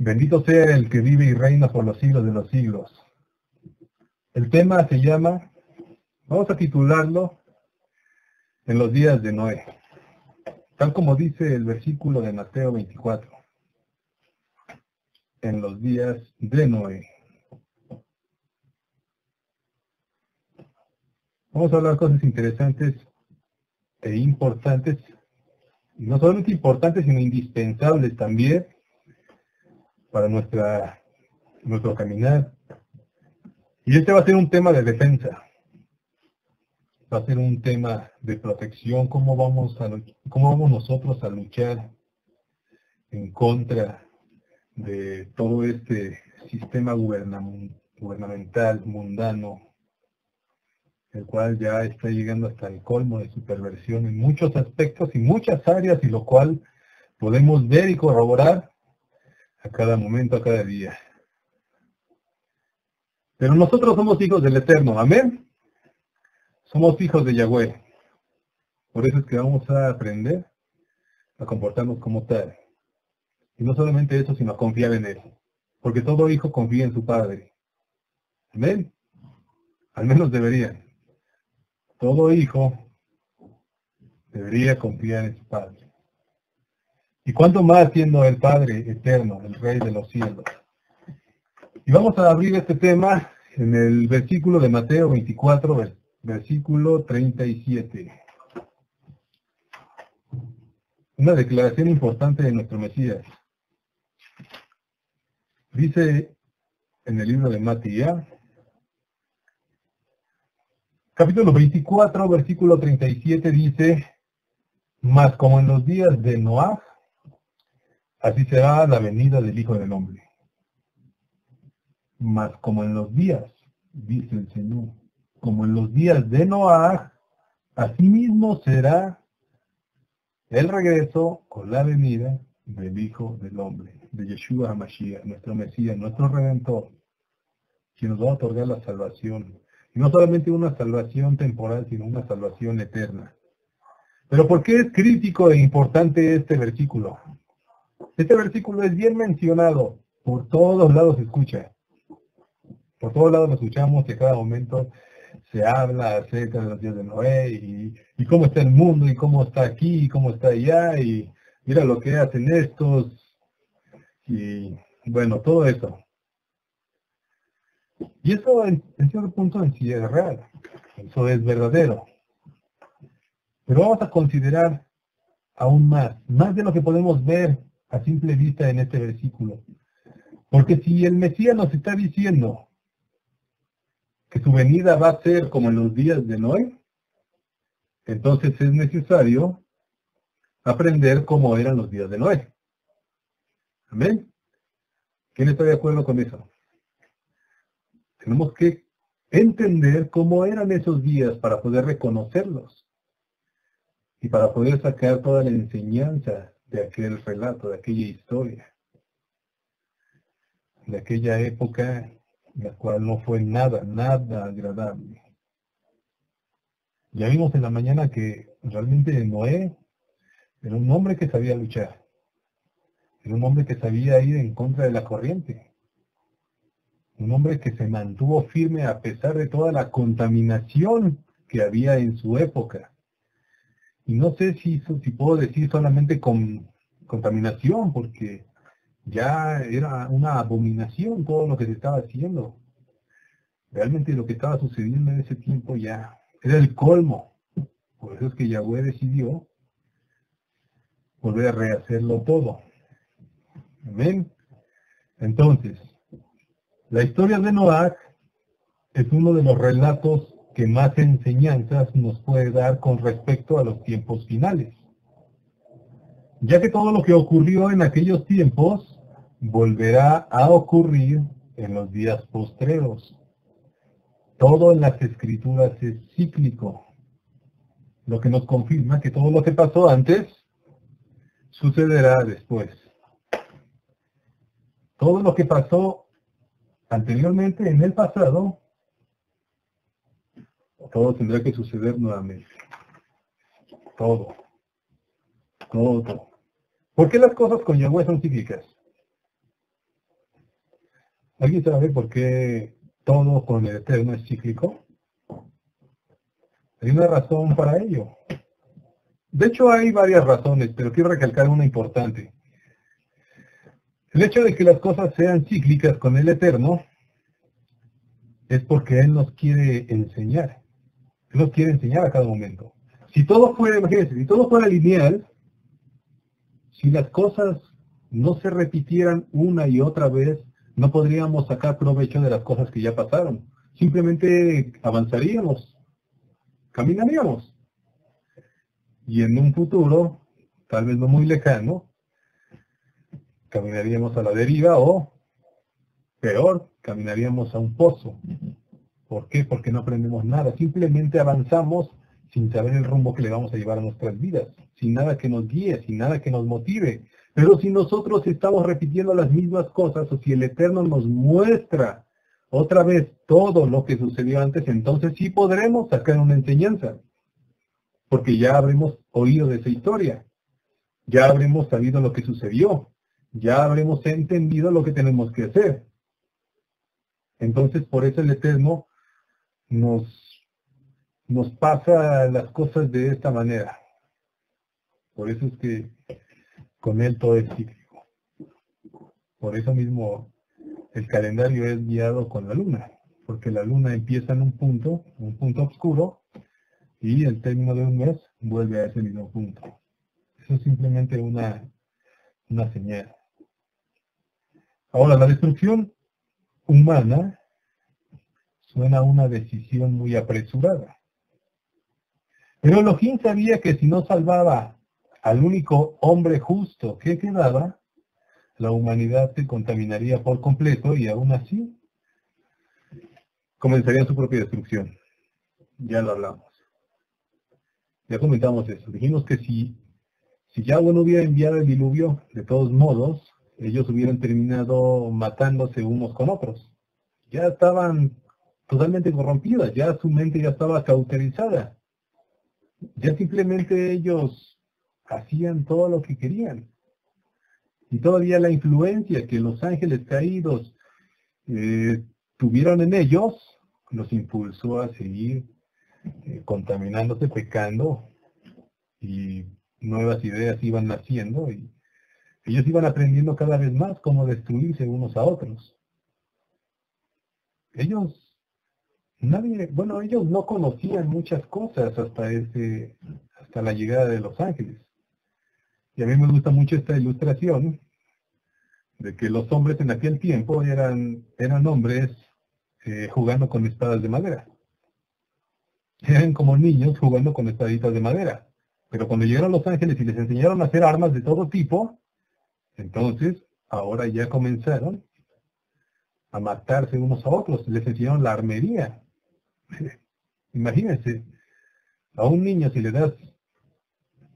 Bendito sea el que vive y reina por los siglos de los siglos. El tema se llama, vamos a titularlo, En los días de Noé, tal como dice el versículo de Mateo 24. En los días de Noé. Vamos a hablar cosas interesantes e importantes, y no solamente importantes, sino indispensables también para nuestro caminar. Y este va a ser un tema de defensa, va a ser un tema de protección, cómo vamos nosotros a luchar en contra de todo este sistema gubernamental, mundano, el cual ya está llegando hasta el colmo de su perversión en muchos aspectos y muchas áreas, y lo cual podemos ver y corroborar a cada momento, a cada día. Pero nosotros somos hijos del Eterno, amén. Somos hijos de Yahweh. Por eso es que vamos a aprender a comportarnos como tal. Y no solamente eso, sino a confiar en Él. Porque todo hijo confía en su padre. Amén. Al menos debería. Todo hijo debería confiar en su padre. Y cuánto más siendo el Padre eterno, el Rey de los cielos. Y vamos a abrir este tema en el versículo de Mateo 24, versículo 37. Una declaración importante de nuestro Mesías. Dice en el libro de Mateo, capítulo 24, versículo 37, dice: Mas como en los días de Noé, así será la venida del Hijo del Hombre. Mas como en los días, dice el Señor, como en los días de Noé, así mismo será el regreso o la venida del Hijo del Hombre, de Yeshua HaMashiach, nuestro Mesías, nuestro Redentor, quien nos va a otorgar la salvación. Y no solamente una salvación temporal, sino una salvación eterna. Pero ¿por qué es crítico e importante este versículo? Este versículo es bien mencionado, por todos lados se escucha. Por todos lados lo escuchamos y a cada momento se habla acerca de los días de Noé y cómo está el mundo y cómo está aquí y cómo está allá y mira lo que hacen estos y bueno, todo eso. Y eso en cierto punto en sí es real, eso es verdadero. Pero vamos a considerar aún más de lo que podemos ver a simple vista en este versículo. Porque si el Mesías nos está diciendo que su venida va a ser como en los días de Noé, entonces es necesario aprender cómo eran los días de Noé. ¿Amén? ¿Quién está de acuerdo con eso? Tenemos que entender cómo eran esos días para poder reconocerlos y para poder sacar toda la enseñanza de aquel relato, de aquella historia, de aquella época en la cual no fue nada agradable. Ya vimos en la mañana que realmente Noé era un hombre que sabía luchar. Era un hombre que sabía ir en contra de la corriente. Un hombre que se mantuvo firme a pesar de toda la contaminación que había en su época. Y no sé si puedo decir solamente con contaminación, porque ya era una abominación todo lo que se estaba haciendo. Realmente lo que estaba sucediendo en ese tiempo ya era el colmo. Por eso es que Yahweh decidió volver a rehacerlo todo. Amén. Entonces, la historia de Noé es uno de los relatos que más enseñanzas nos puede dar con respecto a los tiempos finales, ya que todo lo que ocurrió en aquellos tiempos volverá a ocurrir en los días postreros. Todo en las escrituras es cíclico, lo que nos confirma que todo lo que pasó antes sucederá después. Todo lo que pasó anteriormente en el pasado, todo tendrá que suceder nuevamente. Todo. ¿Por qué las cosas con Yahweh son cíclicas? ¿Alguien sabe por qué todo con el Eterno es cíclico? Hay una razón para ello. De hecho, hay varias razones, pero quiero recalcar una importante. El hecho de que las cosas sean cíclicas con el Eterno es porque Él nos quiere enseñar. Él nos quiere enseñar a cada momento. Si todo fuera, imagínense, si todo fuera lineal, si las cosas no se repitieran una y otra vez, no podríamos sacar provecho de las cosas que ya pasaron. Simplemente avanzaríamos, caminaríamos. Y en un futuro, tal vez no muy lejano, caminaríamos a la deriva o, peor, caminaríamos a un pozo. ¿Por qué? Porque no aprendemos nada. Simplemente avanzamos sin saber el rumbo que le vamos a llevar a nuestras vidas, sin nada que nos guíe, sin nada que nos motive. Pero si nosotros estamos repitiendo las mismas cosas, o si el Eterno nos muestra otra vez todo lo que sucedió antes, entonces sí podremos sacar una enseñanza. Porque ya habremos oído de esa historia, ya habremos sabido lo que sucedió, ya habremos entendido lo que tenemos que hacer. Entonces, por eso el Eterno nos pasa las cosas de esta manera. Por eso es que con Él todo es cíclico. Por eso mismo el calendario es guiado con la luna, porque la luna empieza en un punto oscuro, y el término de un mes vuelve a ese mismo punto. Eso es simplemente una señal. Ahora, la destrucción humana suena a una decisión muy apresurada. Pero Elohim sabía que si no salvaba al único hombre justo que quedaba, la humanidad se contaminaría por completo y aún así comenzaría su propia destrucción. Ya lo hablamos. Ya comentamos eso. Dijimos que si Yahweh no hubiera enviado el diluvio, de todos modos, ellos hubieran terminado matándose unos con otros. Ya estaban totalmente corrompidas, ya su mente ya estaba cauterizada. Ya simplemente ellos hacían todo lo que querían. Y todavía la influencia que los ángeles caídos tuvieron en ellos, los impulsó a seguir contaminándose, pecando, y nuevas ideas iban naciendo, y ellos iban aprendiendo cada vez más cómo destruirse unos a otros. Ellos no conocían muchas cosas hasta la llegada de los ángeles. Y a mí me gusta mucho esta ilustración de que los hombres en aquel tiempo eran hombres jugando con espadas de madera. Eran como niños jugando con espaditas de madera. Pero cuando llegaron los ángeles y les enseñaron a hacer armas de todo tipo, entonces ahora ya comenzaron a matarse unos a otros. Les enseñaron la armería. Imagínense, a un niño si le das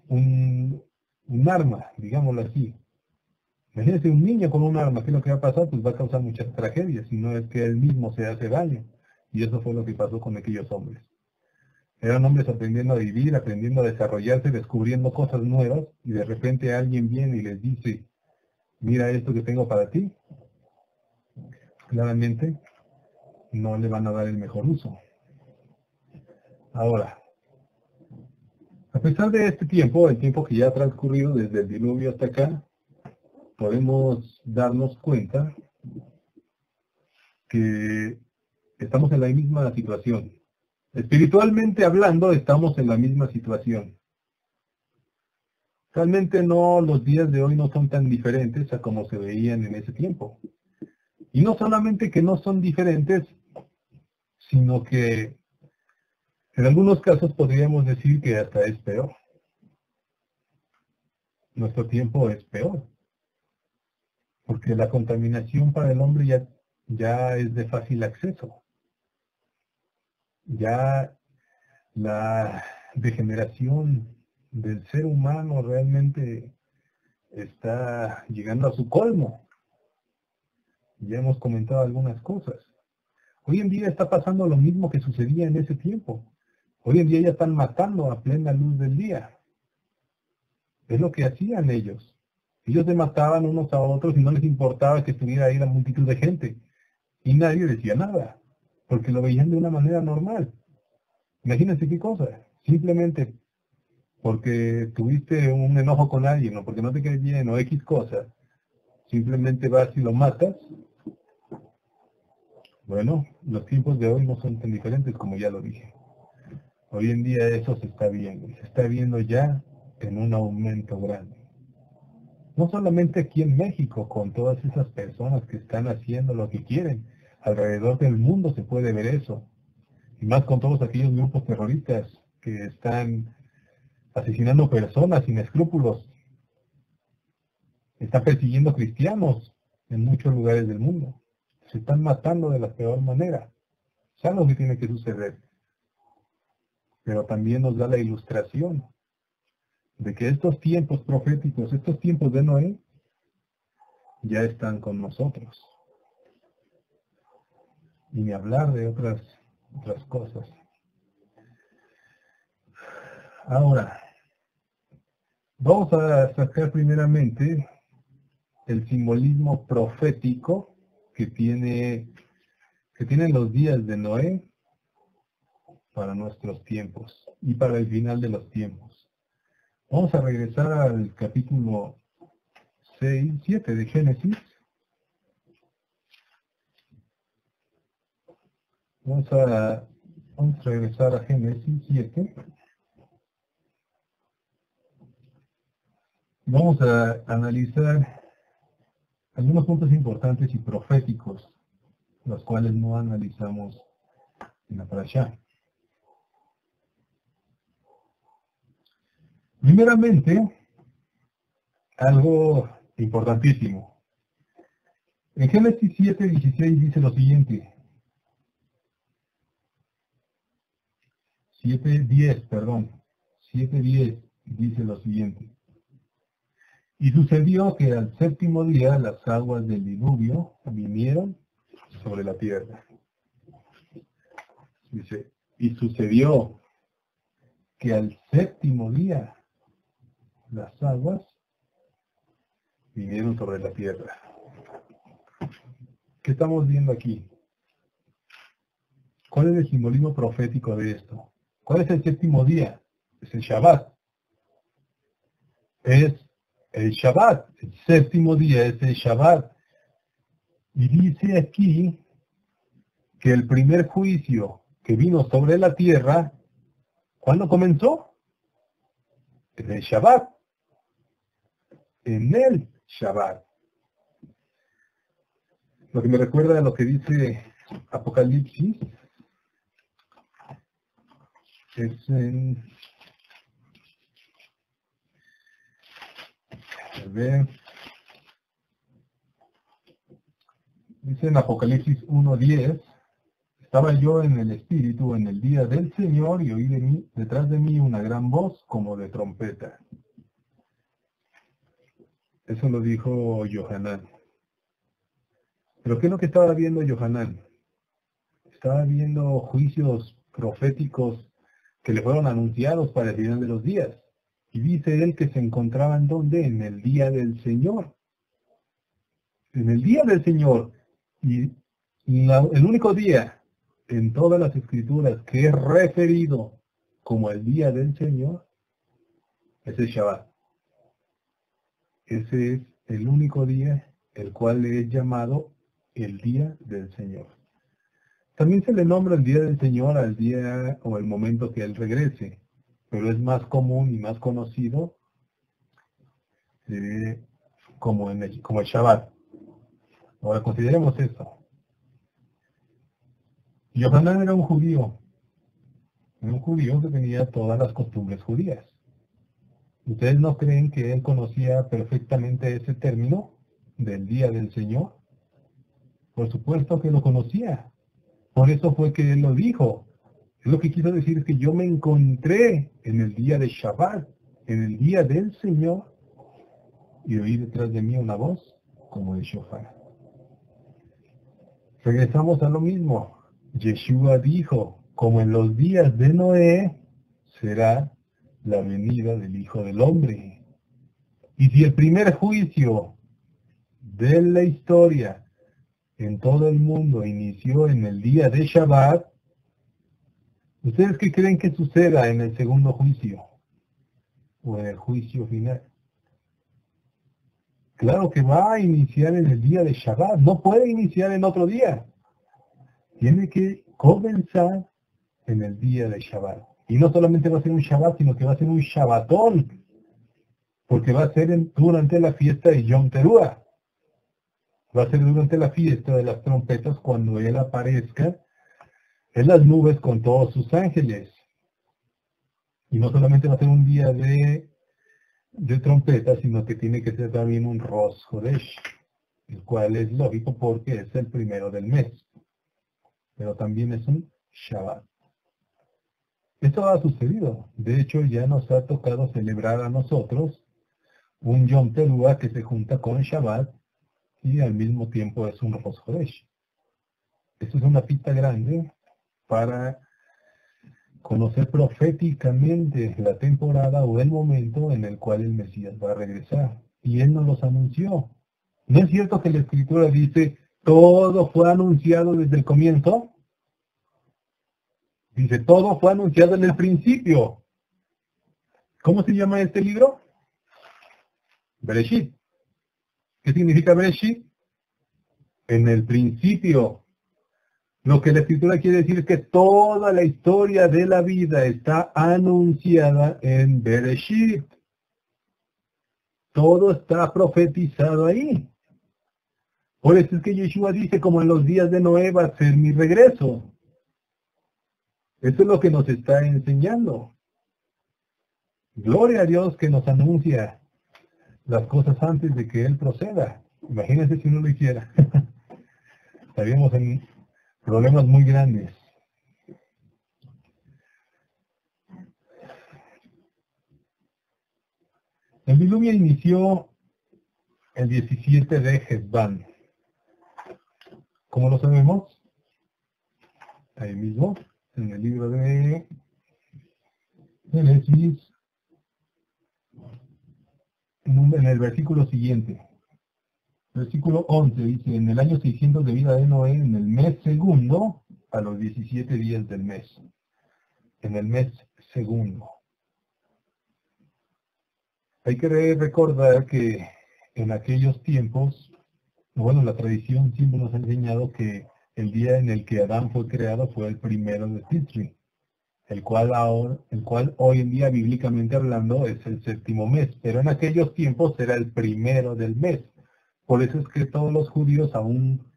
un arma, digámoslo así. Imagínense un niño con un arma, ¿qué es lo que va a pasar? Pues va a causar muchas tragedias, si no es que él mismo se hace daño. Y eso fue lo que pasó con aquellos hombres. Eran hombres aprendiendo a vivir, aprendiendo a desarrollarse, descubriendo cosas nuevas, y de repente alguien viene y les dice, mira esto que tengo para ti. Claramente no le van a dar el mejor uso. Ahora, a pesar de este tiempo, el tiempo que ya ha transcurrido desde el diluvio hasta acá, podemos darnos cuenta que estamos en la misma situación. Espiritualmente hablando, estamos en la misma situación. Realmente los días de hoy no son tan diferentes a como se veían en ese tiempo. Y no solamente que no son diferentes, sino que en algunos casos podríamos decir que hasta es peor. Nuestro tiempo es peor. Porque la contaminación para el hombre ya es de fácil acceso. Ya la degeneración del ser humano realmente está llegando a su colmo. Ya hemos comentado algunas cosas. Hoy en día está pasando lo mismo que sucedía en ese tiempo. Hoy en día ya están matando a plena luz del día. Es lo que hacían ellos. Ellos se mataban unos a otros y no les importaba que estuviera ahí la multitud de gente. y nadie decía nada, porque lo veían de una manera normal. Imagínense qué cosa, simplemente porque tuviste un enojo con alguien o porque no te caes bien o X cosa, simplemente vas y lo matas. Bueno, los tiempos de hoy no son tan diferentes como ya lo dije. Hoy en día eso se está viendo ya en un aumento grande. No solamente aquí en México, con todas esas personas que están haciendo lo que quieren, alrededor del mundo se puede ver eso. Y más con todos aquellos grupos terroristas que están asesinando personas sin escrúpulos, están persiguiendo cristianos en muchos lugares del mundo. Se están matando de la peor manera. Es algo que tiene que suceder. Pero también nos da la ilustración de que estos tiempos proféticos, estos tiempos de Noé, ya están con nosotros. Y ni hablar de otras cosas. Ahora, vamos a sacar primeramente el simbolismo profético que tienen los días de Noé para nuestros tiempos y para el final de los tiempos. Vamos a regresar al capítulo 7 de Génesis. Vamos a regresar a Génesis 7. Vamos a analizar algunos puntos importantes y proféticos, los cuales no analizamos en la parashá. Primeramente, algo importantísimo. En Génesis 7:16 dice lo siguiente. 7:10 dice lo siguiente. Y sucedió que al séptimo día las aguas del diluvio vinieron sobre la tierra. Dice, y sucedió que al séptimo día las aguas vinieron sobre la tierra. ¿Qué estamos viendo aquí? ¿Cuál es el simbolismo profético de esto? ¿Cuál es el séptimo día? Es el Shabbat. Es el Shabbat. El séptimo día es el Shabbat. Y dice aquí que el primer juicio que vino sobre la tierra, ¿cuándo comenzó? En el Shabbat. En el Shabbat. Lo que me recuerda a lo que dice Apocalipsis, es en... Dice en Apocalipsis 1:10, estaba yo en el Espíritu en el día del Señor y oí detrás de mí una gran voz como de trompeta. Eso lo dijo Yohanan. ¿Pero qué es lo que estaba viendo Yohanan? Estaba viendo juicios proféticos que le fueron anunciados para el final de los días. Y dice él que se encontraban ¿dónde? En el día del Señor. En el día del Señor. Y el único día en todas las escrituras que es referido como el día del Señor es el Shabbat. Ese es el único día el cual le es llamado el día del Señor. También se le nombra el día del Señor al día o el momento que Él regrese, pero es más común y más conocido como el Shabbat. Ahora consideremos esto. Yohanan era un judío que tenía todas las costumbres judías. ¿Ustedes no creen que él conocía perfectamente ese término del día del Señor? Por supuesto que lo conocía. Por eso fue que él lo dijo. Lo que quiso decir es que yo me encontré en el día de Shabbat, en el día del Señor, y oí detrás de mí una voz como de shofar. Regresamos a lo mismo. Yeshua dijo, como en los días de Noé, será la venida del Hijo del Hombre. Y si el primer juicio de la historia en todo el mundo inició en el día de Shabbat, ¿ustedes qué creen que suceda en el segundo juicio? O en el juicio final. Claro que va a iniciar en el día de Shabbat, no puede iniciar en otro día. Tiene que comenzar en el día de Shabbat. Y no solamente va a ser un Shabbat, sino que va a ser un Shabbatón, porque va a ser durante la fiesta de Yom Teruah. Va a ser durante la fiesta de las trompetas cuando Él aparezca en las nubes con todos sus ángeles. Y no solamente va a ser un día de trompetas, sino que tiene que ser también un Rosh Chodesh, el cual es lógico porque es el primero del mes. Pero también es un Shabbat. Esto ha sucedido. De hecho, ya nos ha tocado celebrar a nosotros un Yom Teruah que se junta con Shabbat y al mismo tiempo es un Rosh Chodesh. Esto es una pista grande para conocer proféticamente la temporada o el momento en el cual el Mesías va a regresar. Y Él nos los anunció. ¿No es cierto que la Escritura dice, todo fue anunciado desde el comienzo? Dice, todo fue anunciado en el principio. ¿Cómo se llama este libro? Bereshit. ¿Qué significa Bereshit? En el principio. Lo que la Escritura quiere decir es que toda la historia de la vida está anunciada en Bereshit. Todo está profetizado ahí. Por eso es que Yeshua dice, como en los días de Noé va a ser mi regreso. Eso es lo que nos está enseñando. Gloria a Dios que nos anuncia las cosas antes de que Él proceda. Imagínense si uno lo hiciera. Estaríamos en problemas muy grandes. El diluvio inició el 17 de Hesban. ¿Cómo lo sabemos? Ahí mismo, en el libro de Génesis, en el versículo siguiente. Versículo 11 dice, en el año 600 de vida de Noé, en el mes segundo, a los 17 días del mes. En el mes segundo. Hay que recordar que en aquellos tiempos, bueno, la tradición siempre nos ha enseñado que el día en el que Adán fue creado fue el primero de Tisri, el cual hoy en día, bíblicamente hablando, es el séptimo mes, pero en aquellos tiempos era el primero del mes. Por eso es que todos los judíos aún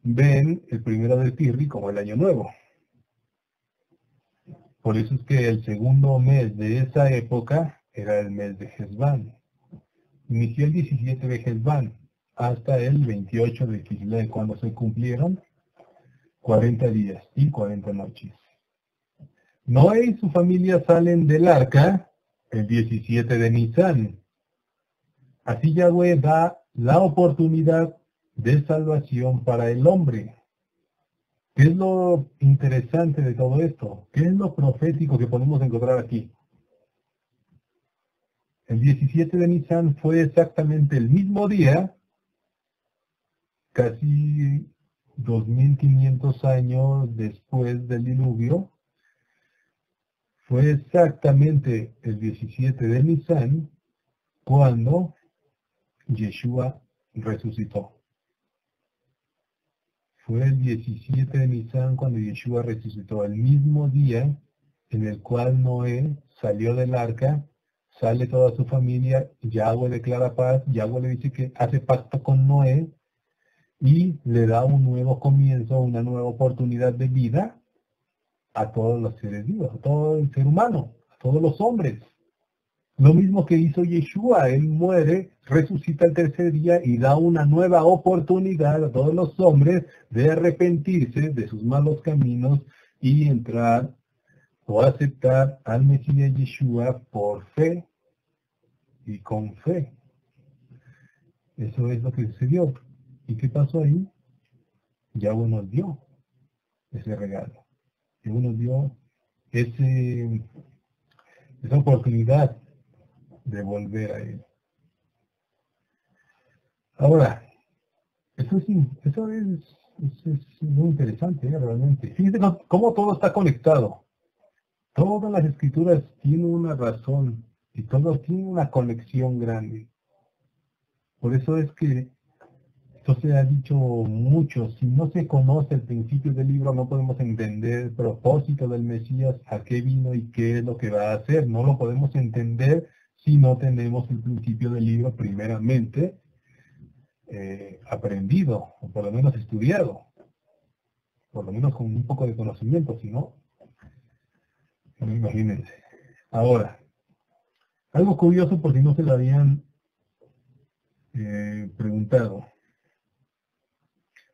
ven el primero de Tisri como el año nuevo. Por eso es que el segundo mes de esa época era el mes de Hesban. Inició el 17 de Hesban hasta el 28 de Kislev, cuando se cumplieron 40 días y 40 noches. Noé y su familia salen del arca el 17 de Nisan. Así Yahweh da la oportunidad de salvación para el hombre. ¿Qué es lo interesante de todo esto? ¿Qué es lo profético que podemos encontrar aquí? El 17 de Nisan fue exactamente el mismo día, casi 2500 años después del diluvio. Fue exactamente el 17 de Nisan cuando Yeshua resucitó. Fue el 17 de Nisan cuando Yeshua resucitó, el mismo día en el cual Noé salió del arca, sale toda su familia, Yahweh declara paz, Yahweh le dice que hace pacto con Noé y le da un nuevo comienzo, una nueva oportunidad de vida a todos los seres vivos, a todo el ser humano, a todos los hombres. Lo mismo que hizo Yeshua, Él muere, resucita el tercer día y da una nueva oportunidad a todos los hombres de arrepentirse de sus malos caminos y entrar o aceptar al Mesías Yeshua por fe y con fe. Eso es lo que sucedió. ¿Y qué pasó ahí? Yahweh nos dio ese regalo. Yahweh nos dio esa oportunidad de volver a Él. Ahora, es eso es muy interesante, realmente. Fíjense cómo todo está conectado. Todas las escrituras tienen una razón y todo tiene una conexión grande. Por eso es que esto se ha dicho mucho. Si no se conoce el principio del libro, no podemos entender el propósito del Mesías, a qué vino y qué es lo que va a hacer. No lo podemos entender si no tenemos el principio del libro primeramente aprendido, o por lo menos estudiado, por lo menos con un poco de conocimiento, si no, imagínense. Ahora, algo curioso por si no se lo habían preguntado.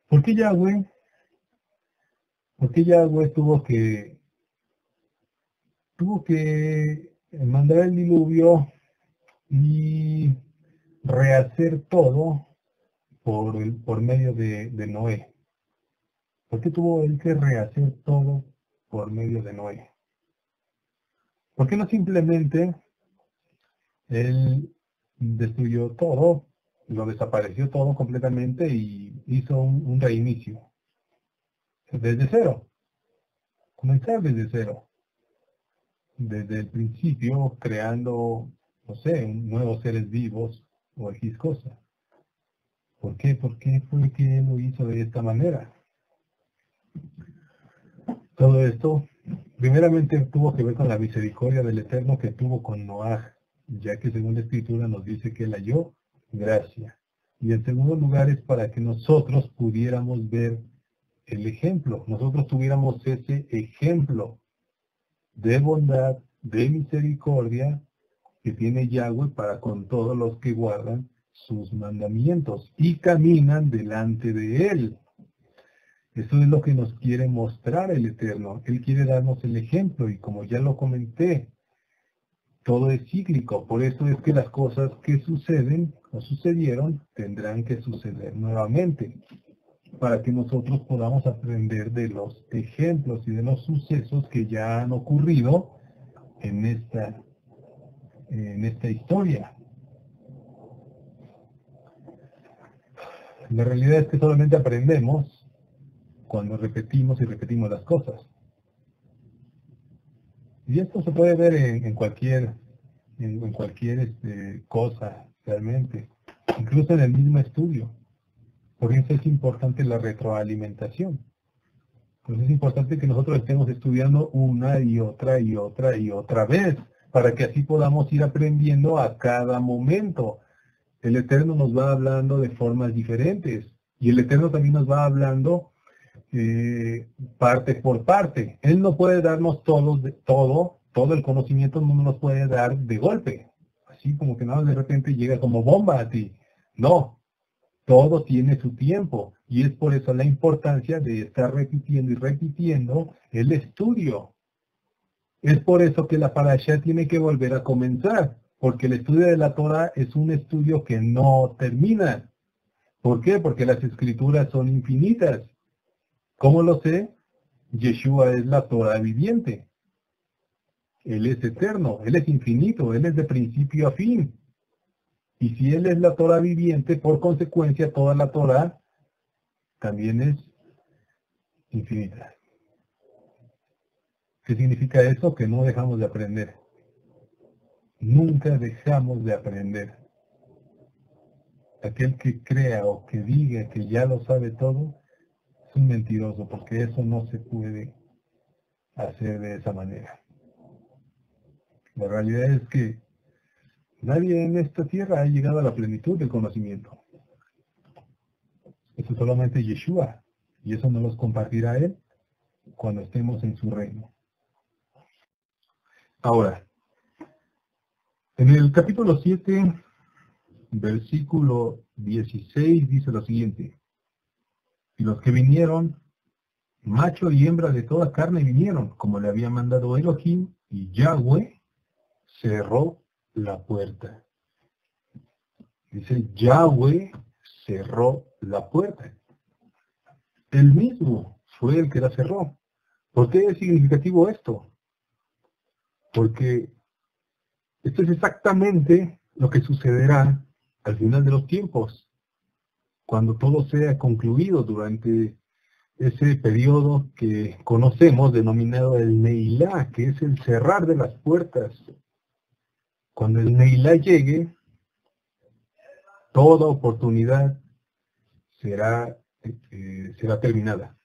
¿Por qué Yahweh tuvo que mandar el diluvio y rehacer todo por medio de Noé? ¿Por qué tuvo él que rehacer todo por medio de Noé? ¿Por qué no simplemente él destruyó todo, lo desapareció todo completamente y hizo un reinicio? Desde cero. Comenzar desde cero. Desde el principio creando, no sé, nuevos seres vivos o X cosa. ¿Por qué? ¿Por qué fue que él lo hizo de esta manera? Todo esto, primeramente, tuvo que ver con la misericordia del Eterno que tuvo con Noaj, ya que según la Escritura nos dice que él halló gracia. Y en segundo lugar es para que nosotros pudiéramos ver el ejemplo, nosotros tuviéramos ese ejemplo de bondad, de misericordia que tiene Yahweh para con todos los que guardan sus mandamientos y caminan delante de él. Eso es lo que nos quiere mostrar el Eterno. Él quiere darnos el ejemplo y como ya lo comenté, todo es cíclico. Por eso es que las cosas que suceden o sucedieron tendrán que suceder nuevamente para que nosotros podamos aprender de los ejemplos y de los sucesos que ya han ocurrido en esta historia. La realidad es que solamente aprendemos cuando repetimos y repetimos las cosas. Y esto se puede ver en cualquier cosa, realmente. Incluso en el mismo estudio. Por eso es importante la retroalimentación. Por eso es importante que nosotros estemos estudiando una y otra y otra y otra vez, para que así podamos ir aprendiendo a cada momento. El Eterno nos va hablando de formas diferentes. Y el Eterno también nos va hablando parte por parte. Él no puede darnos todo el conocimiento no nos puede dar de golpe. Así como que nada de repente llega como bomba a ti. No, todo tiene su tiempo. Y es por eso la importancia de estar repitiendo y repitiendo el estudio. Es por eso que la parashá tiene que volver a comenzar. Porque el estudio de la Torah es un estudio que no termina. ¿Por qué? Porque las escrituras son infinitas. ¿Cómo lo sé? Yeshua es la Torah viviente. Él es eterno, Él es infinito, Él es de principio a fin. Y si Él es la Torah viviente, por consecuencia toda la Torah también es infinita. ¿Qué significa eso? Que no dejamos de aprender. Nunca dejamos de aprender. Aquel que crea o que diga que ya lo sabe todo, es un mentiroso, porque eso no se puede hacer de esa manera. La realidad es que nadie en esta tierra ha llegado a la plenitud del conocimiento. Eso es solamente Yeshua, y eso nos los compartirá Él cuando estemos en su reino. Ahora, en el capítulo 7, versículo 16, dice lo siguiente: y los que vinieron, macho y hembra de toda carne vinieron, como le había mandado Elohim, y Yahweh cerró la puerta. Dice, Yahweh cerró la puerta. Él mismo fue el que la cerró. ¿Por qué es significativo esto? Porque esto es exactamente lo que sucederá al final de los tiempos. cuando todo sea concluido durante ese periodo que conocemos denominado el Neilá, que es el cerrar de las puertas. Cuando el Neilá llegue, toda oportunidad será terminada.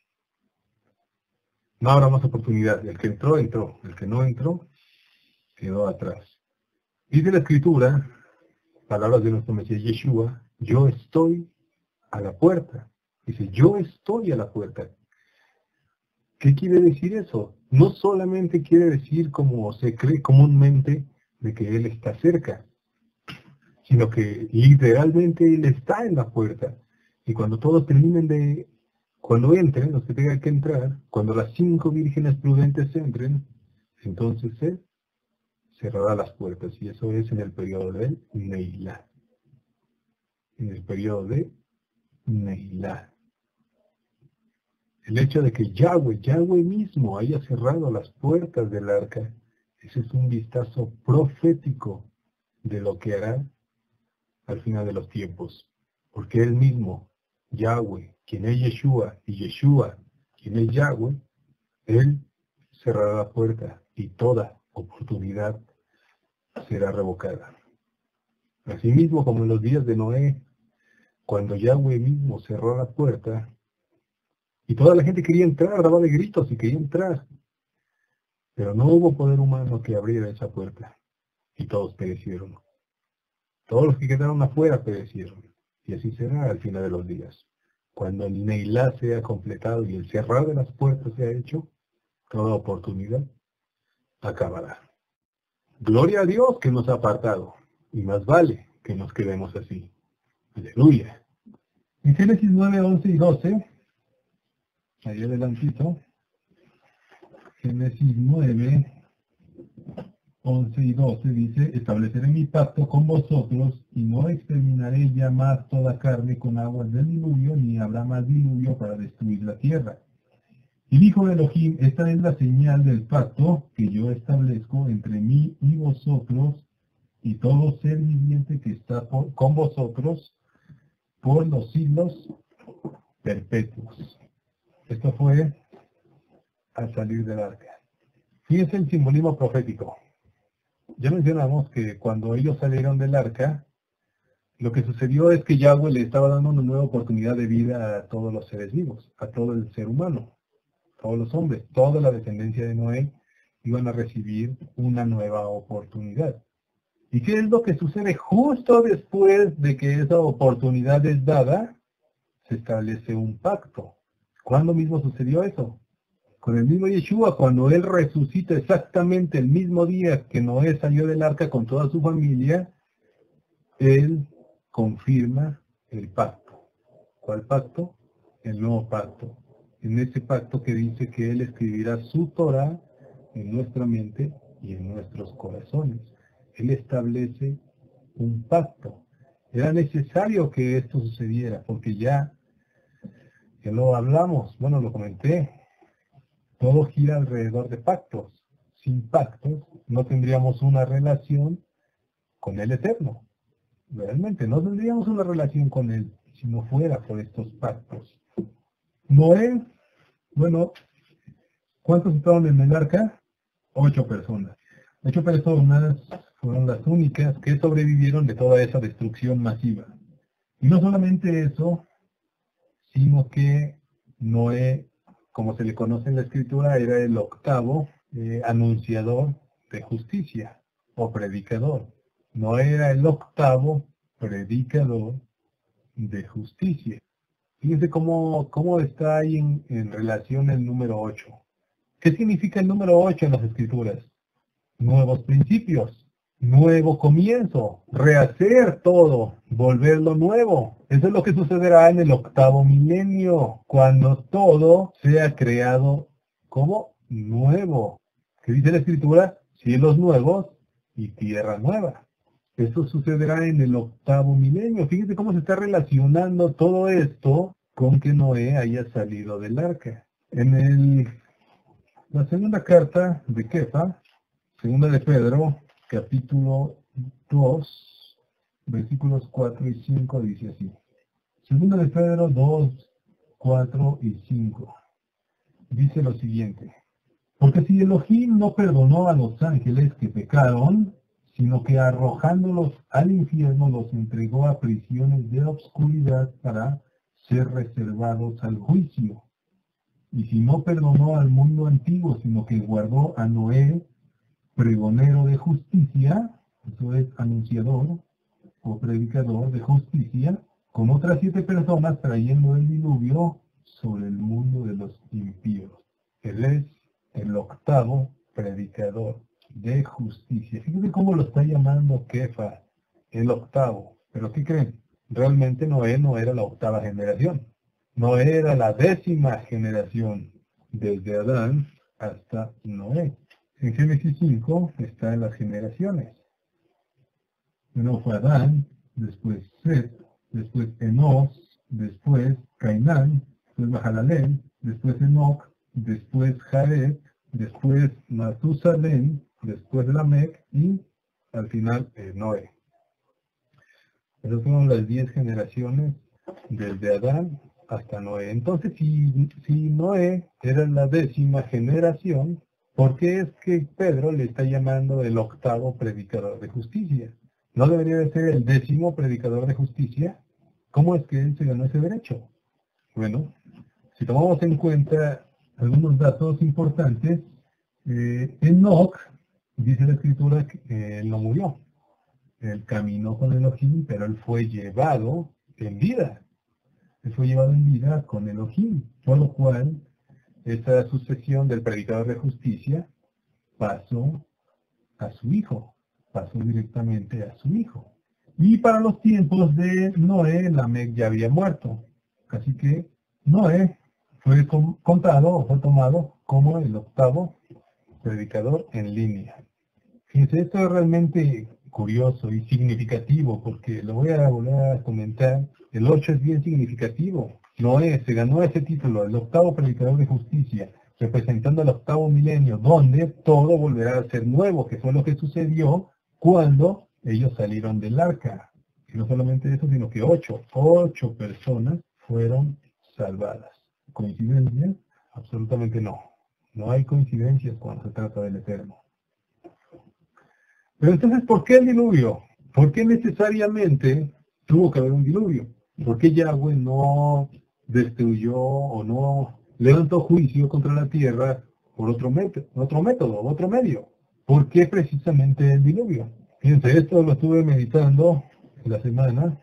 No habrá más oportunidad. El que entró, entró. El que no entró, quedó atrás. Dice la Escritura, palabras de nuestro Mesías Yeshua, yo estoy a la puerta. Dice, yo estoy a la puerta. ¿Qué quiere decir eso? No solamente quiere decir, como se cree comúnmente, de que Él está cerca, sino que literalmente Él está en la puerta. Y cuando todos cuando entren, los que tengan que entrar, cuando las 5 vírgenes prudentes entren, entonces Él cerrará las puertas. Y eso es en el periodo de Neilá. En el periodo de Neilá. El hecho de que Yahweh mismo haya cerrado las puertas del arca, ese es un vistazo profético de lo que hará al final de los tiempos. Porque Él mismo, Yahweh, quien es Yeshua, y Yeshua, quien es Yahweh, Él cerrará la puerta y toda oportunidad será revocada. Asimismo, como en los días de Noé, cuando Yahweh mismo cerró la puerta, y toda la gente quería entrar, daba de gritos y quería entrar. Pero no hubo poder humano que abriera esa puerta. Y todos perecieron. Todos los que quedaron afuera perecieron. Y así será al final de los días. Cuando el Neilá sea completado y el cerrar de las puertas sea hecho, toda oportunidad acabará. Gloria a Dios que nos ha apartado. Y más vale que nos quedemos así. Aleluya. En Génesis 9, 11 y 12, ahí adelantito, Génesis 9, 11 y 12 dice, estableceré mi pacto con vosotros y no exterminaré ya más toda carne con aguas del diluvio, ni habrá más diluvio para destruir la tierra. Y dijo Elohim, esta es la señal del pacto que yo establezco entre mí y vosotros y todo ser viviente que está con vosotros por los siglos perpetuos. Esto fue al salir del arca. Fíjense el simbolismo profético. Ya mencionamos que cuando ellos salieron del arca, lo que sucedió es que Yahweh le estaba dando una nueva oportunidad de vida a todos los seres vivos, a todo el ser humano, todos los hombres, toda la descendencia de Noé iban a recibir una nueva oportunidad. ¿Y qué es lo que sucede justo después de que esa oportunidad es dada? Se establece un pacto. ¿Cuándo mismo sucedió eso? Con el mismo Yeshua, cuando Él resucita exactamente el mismo día que Noé salió del arca con toda su familia, Él confirma el pacto. ¿Cuál pacto? El nuevo pacto. En ese pacto que dice que Él escribirá su Torah en nuestra mente y en nuestros corazones. Él establece un pacto. Era necesario que esto sucediera, porque ya lo hablamos, bueno, lo comenté, todo gira alrededor de pactos. Sin pactos no tendríamos una relación con el Eterno. Realmente no tendríamos una relación con Él si no fuera por estos pactos. Noé, bueno, ¿cuántos estaban en el arca? 8 personas. 8 personas fueron las únicas que sobrevivieron de toda esa destrucción masiva. Y no solamente eso, sino que Noé, como se le conoce en la Escritura, era el octavo anunciador de justicia o predicador. Noé era el octavo predicador de justicia. Fíjense cómo está ahí en relación el número 8. ¿Qué significa el número 8 en las Escrituras? Nuevos principios, nuevo comienzo, rehacer todo, volverlo nuevo. Eso es lo que sucederá en el octavo milenio, cuando todo sea creado como nuevo. ¿Qué dice la Escritura? Cielos nuevos y tierra nueva. Eso sucederá en el octavo milenio. Fíjense cómo se está relacionando todo esto con que Noé haya salido del arca. En la segunda carta de Kefa, segunda de Pedro, capítulo 2, versículos 4 y 5, dice así. Segunda de Pedro 2, 4 y 5. Dice lo siguiente. Porque si Elohim no perdonó a los ángeles que pecaron, sino que arrojándolos al infierno los entregó a prisiones de obscuridad para ser reservados al juicio. Y si no perdonó al mundo antiguo, sino que guardó a Noé, pregonero de justicia, eso es anunciador o predicador de justicia, con otras 7 personas trayendo el diluvio sobre el mundo de los impíos. Él es el octavo predicador de justicia. Fíjense cómo lo está llamando Kefa, el octavo. ¿Pero qué creen? Realmente Noé no era la octava generación. Noé era la 10ª generación, desde Adán hasta Noé. En Génesis 5 están las generaciones. Primero fue Adán, después Set, después Enos, después Cainán, después Mahalalel, después Enoch, después Jared, después Matusalén, después Lamec y al final Noé. Esas fueron las 10 generaciones desde Adán hasta Noé. Entonces, si Noé era la 10ª generación, ¿por qué es que Pedro le está llamando el octavo predicador de justicia? ¿No debería de ser el 10º predicador de justicia? ¿Cómo es que él se ganó ese derecho? Bueno, si tomamos en cuenta algunos datos importantes, Enoch, dice la escritura que él no murió. Él caminó con Elohim, pero él fue llevado en vida. Él fue llevado en vida con Elohim, por lo cual esa sucesión del predicador de justicia pasó a su hijo, pasó directamente a su hijo. Y para los tiempos de Noé, Lamec ya había muerto. Así que Noé fue contado o fue tomado como el octavo predicador en línea. Fíjense, esto es realmente curioso y significativo, porque lo voy a volver a comentar. El 8 es bien significativo. Noé se ganó ese título, el octavo predicador de justicia, representando el octavo milenio, donde todo volverá a ser nuevo, que fue lo que sucedió cuando ellos salieron del arca. Y no solamente eso, sino que 8 personas fueron salvadas. ¿Coincidencia? Absolutamente no. No hay coincidencias cuando se trata del Eterno. Pero entonces, ¿por qué el diluvio? ¿Por qué necesariamente tuvo que haber un diluvio? ¿Por qué Yahweh no destruyó o no levantó juicio contra la tierra por otro método, otro medio? ¿Por qué precisamente el diluvio? Fíjense, esto lo estuve meditando en la semana.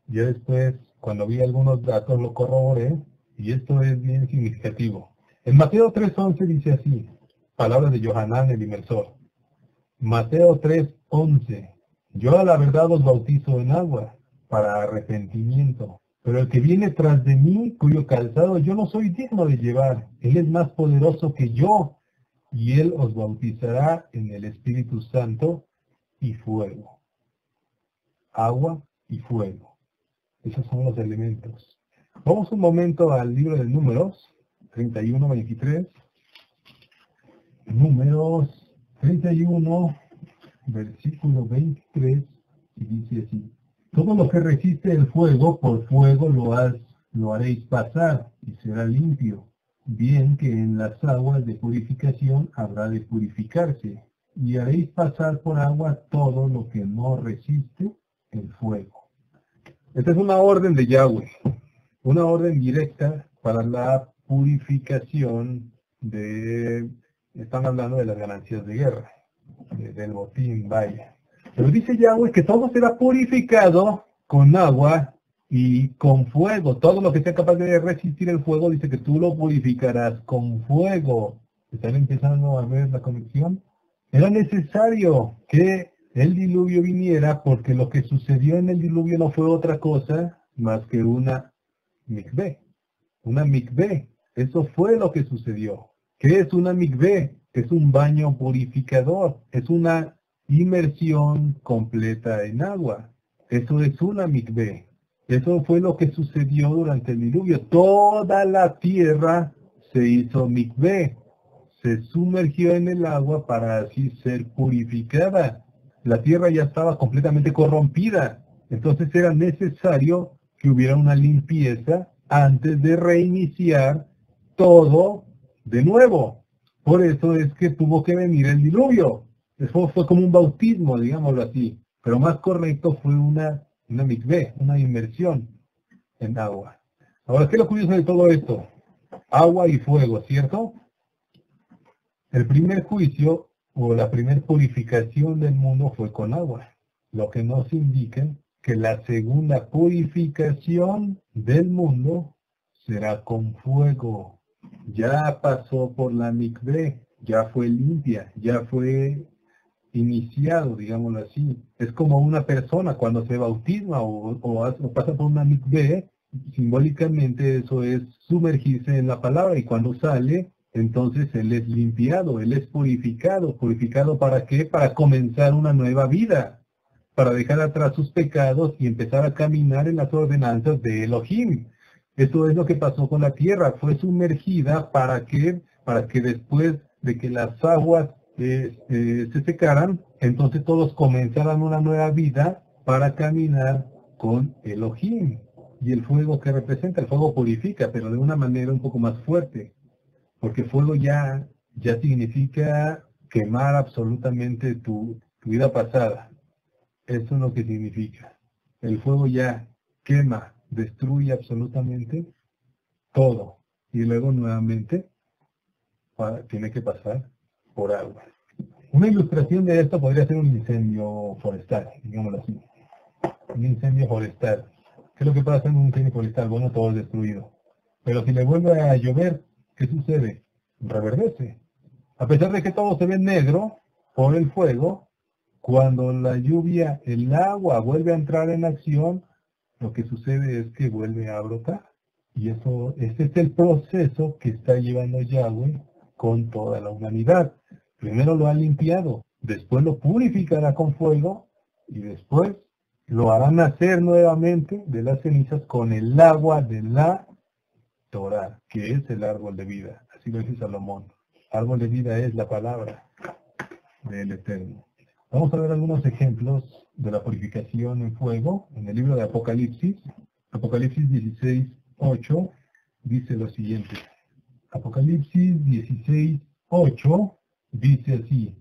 Ya después, cuando vi algunos datos, lo corroboré, y esto es bien significativo. En Mateo 3:11 dice así, palabras de Yohanan el Inmersor. Mateo 3:11. Yo a la verdad os bautizo en agua para arrepentimiento, pero el que viene tras de mí, cuyo calzado yo no soy digno de llevar, él es más poderoso que yo, y él os bautizará en el Espíritu Santo y fuego. Agua y fuego. Esos son los elementos. Vamos un momento al libro de Números 31:23. Números 31, versículo 23, y dice así. Todo lo que resiste el fuego, por fuego lo haréis pasar, y será limpio. Bien que en las aguas de purificación habrá de purificarse, y haréis pasar por agua todo lo que no resiste el fuego. Esta es una orden de Yahweh, una orden directa para la purificación están hablando de las ganancias de guerra, del botín, vaya. Pero dice Yahweh que todo será purificado con agua y con fuego. Todo lo que sea capaz de resistir el fuego, dice que tú lo purificarás con fuego. ¿Están empezando a ver la conexión? Era necesario que el diluvio viniera, porque lo que sucedió en el diluvio no fue otra cosa más que una mikvé. Una mikvé. Eso fue lo que sucedió. ¿Qué es una mikvé? Es un baño purificador. Es una inmersión completa en agua. Eso es una mikvé. Eso fue lo que sucedió durante el diluvio. Toda la tierra se hizo mikvé. Se sumergió en el agua para así ser purificada. La tierra ya estaba completamente corrompida. Entonces era necesario que hubiera una limpieza antes de reiniciar todo de nuevo. Por eso es que tuvo que venir el diluvio. Eso fue como un bautismo, digámoslo así. Pero más correcto fue una mikveh, una inmersión en agua. Ahora, ¿qué es lo curioso de todo esto? Agua y fuego, ¿cierto? El primer juicio o la primera purificación del mundo fue con agua, lo que nos indica que la segunda purificación del mundo será con fuego. Ya pasó por la mikveh, ya fue limpia, ya fue iniciado, digámoslo así. Es como una persona cuando se bautisma o pasa por una mikveh, simbólicamente eso es sumergirse en la palabra y cuando sale, entonces él es limpiado, él es purificado. ¿Purificado para qué? Para comenzar una nueva vida, para dejar atrás sus pecados y empezar a caminar en las ordenanzas de Elohim. Eso es lo que pasó con la tierra, fue sumergida para que después de que las aguas se secaran, entonces todos comenzaran una nueva vida para caminar con Elohim. Y el fuego que representa, el fuego purifica, pero de una manera un poco más fuerte, porque fuego ya significa quemar absolutamente tu vida pasada. Eso es lo que significa. El fuego ya quema, destruye absolutamente todo. Y luego nuevamente tiene que pasar por agua. Una ilustración de esto podría ser un incendio forestal, digámoslo así. Un incendio forestal. ¿Qué es lo que pasa en un incendio forestal? Bueno, todo es destruido. Pero si le vuelve a llover, ¿qué sucede? Reverdece. A pesar de que todo se ve negro por el fuego, cuando la lluvia, el agua vuelve a entrar en acción, lo que sucede es que vuelve a brotar. Y ese es el proceso que está llevando Yahweh con toda la humanidad. Primero lo ha limpiado, después lo purificará con fuego y después lo hará nacer nuevamente de las cenizas con el agua de la Torah, que es el árbol de vida. Así lo dice Salomón. Árbol de vida es la palabra del Eterno. Vamos a ver algunos ejemplos de la purificación en fuego en el libro de Apocalipsis. Apocalipsis 16:8 dice lo siguiente. Apocalipsis 16:8 dice así.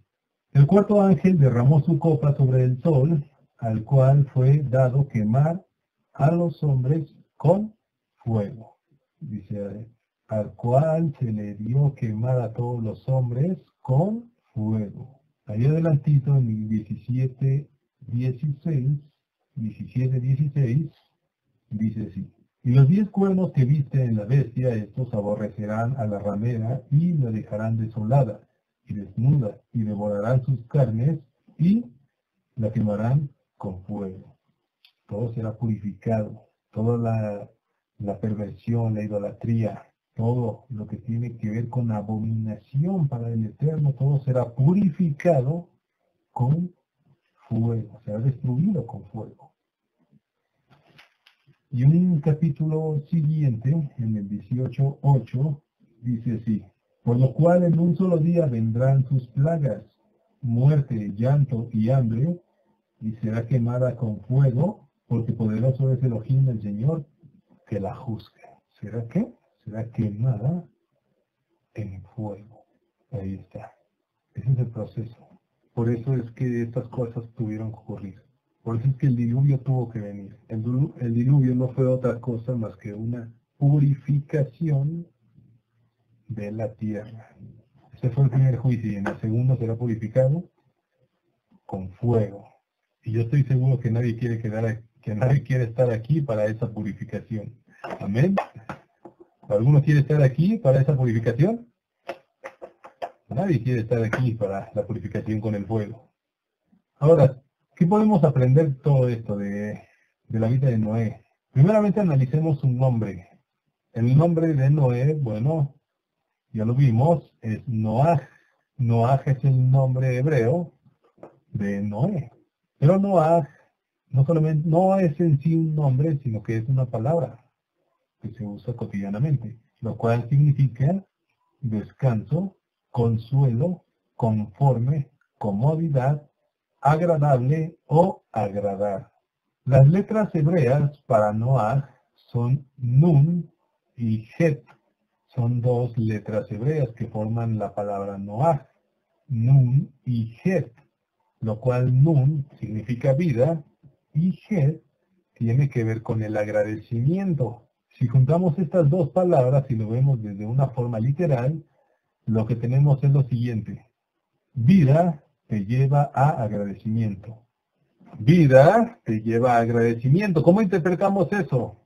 El cuarto ángel derramó su copa sobre el sol, al cual fue dado quemar a los hombres con fuego. Dice, al cual se le dio quemar a todos los hombres con fuego. Ahí adelantito en 17:16 dice así. Y los 10 cuernos que viste en la bestia, estos aborrecerán a la ramera y la dejarán desolada y desnuda, y devorarán sus carnes y la quemarán con fuego. Todo será purificado, toda la perversión, la idolatría, todo lo que tiene que ver con abominación para el Eterno, todo será purificado con fuego, será destruido con fuego. Y un capítulo siguiente, en el 18:8, dice así, por lo cual en un solo día vendrán sus plagas, muerte, llanto y hambre, y será quemada con fuego, porque poderoso es Elohim el Señor, que la juzgue. ¿Será qué? Será quemada en fuego. Ahí está. Ese es el proceso. Por eso es que estas cosas tuvieron que ocurrir. Por eso es que el diluvio tuvo que venir. El diluvio no fue otra cosa más que una purificación de la tierra. Ese fue el primer juicio y en el segundo será purificado con fuego. Y yo estoy seguro que nadie quiere estar aquí para esa purificación. Amén. ¿Alguno quiere estar aquí para esa purificación? Nadie quiere estar aquí para la purificación con el fuego. Ahora, ¿qué podemos aprender de todo esto de la vida de Noé? Primeramente analicemos su nombre. El nombre de Noé, bueno, ya lo vimos, es Noaj. Noaj es el nombre hebreo de Noé. Pero Noaj no es en sí un nombre, sino que es una palabra que se usa cotidianamente, lo cual significa descanso, consuelo, conforme, comodidad, agradable o agradar. Las letras hebreas para Noah son Nun y Het. Son dos letras hebreas que forman la palabra Noah, Nun y Het, lo cual Nun significa vida y Het tiene que ver con el agradecimiento. Si juntamos estas dos palabras y lo vemos desde una forma literal, lo que tenemos es lo siguiente. Vida te lleva a agradecimiento. Vida te lleva a agradecimiento. ¿Cómo interpretamos eso?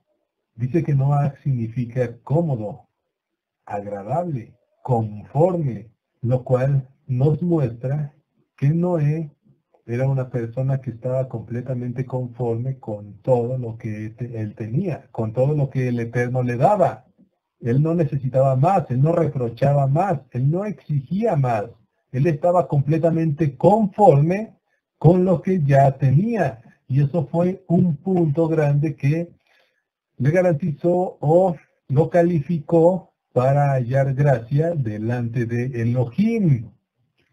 Dice que Noah significa cómodo, agradable, conforme, lo cual nos muestra que Noé era una persona que estaba completamente conforme con todo lo que él tenía, con todo lo que el Eterno le daba. Él no necesitaba más, él no reprochaba más, él no exigía más. Él estaba completamente conforme con lo que ya tenía. Y eso fue un punto grande que le garantizó o lo calificó para hallar gracia delante de Elohim.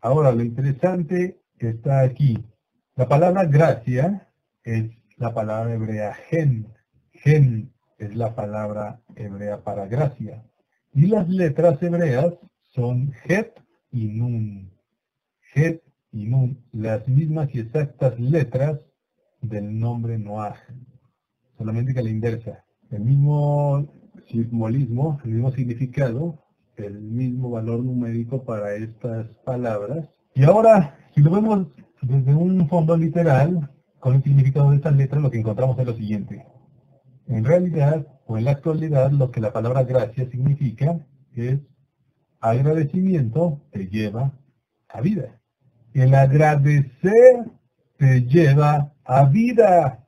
Ahora, lo interesante está aquí. La palabra gracia es la palabra hebrea gen. Gen es la palabra hebrea para gracia. Y las letras hebreas son Het y Nun. Het y Nun, las mismas y exactas letras del nombre Noah. Solamente que a la inversa. El mismo simbolismo, el mismo significado, el mismo valor numérico para estas palabras. Y ahora, si lo vemos desde un fondo literal, con el significado de estas letras, lo que encontramos es lo siguiente. En realidad, o en la actualidad, lo que la palabra gracia significa es agradecimiento te lleva a vida. El agradecer te lleva a vida.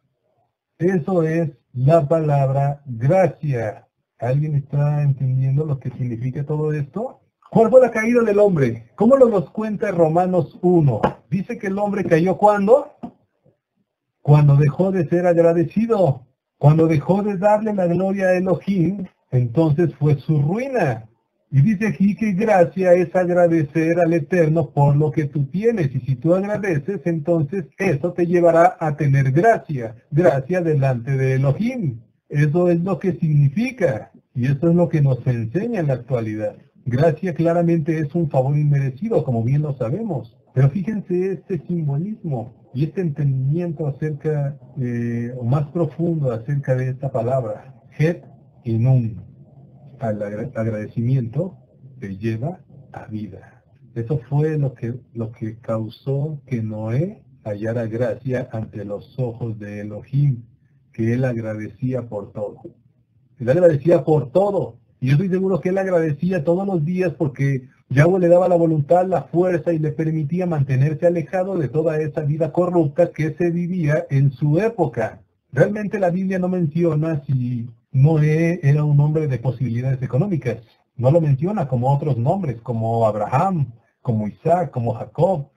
Eso es la palabra gracia. ¿Alguien está entendiendo lo que significa todo esto? ¿Cuál fue la caída del hombre? ¿Cómo lo nos cuenta Romanos 1? Dice que el hombre cayó ¿cuándo? Cuando dejó de ser agradecido. Cuando dejó de darle la gloria a Elohim, entonces fue su ruina. Y dice aquí que gracia es agradecer al Eterno por lo que tú tienes. Y si tú agradeces, entonces eso te llevará a tener gracia. Gracia delante de Elohim. Eso es lo que significa. Y eso es lo que nos enseña en la actualidad. Gracia claramente es un favor inmerecido, como bien lo sabemos. Pero fíjense este simbolismo y este entendimiento acerca, o más profundo acerca de esta palabra. Het y Nun. Al agradecimiento te lleva a vida. Eso fue lo que causó que Noé hallara gracia ante los ojos de Elohim, que él agradecía por todo. Él agradecía por todo. Y yo estoy seguro que él agradecía todos los días porque Yahweh le daba la voluntad, la fuerza y le permitía mantenerse alejado de toda esa vida corrupta que se vivía en su época. Realmente la Biblia no menciona si Noé era un hombre de posibilidades económicas. No lo menciona como otros nombres, como Abraham, como Isaac, como Jacob,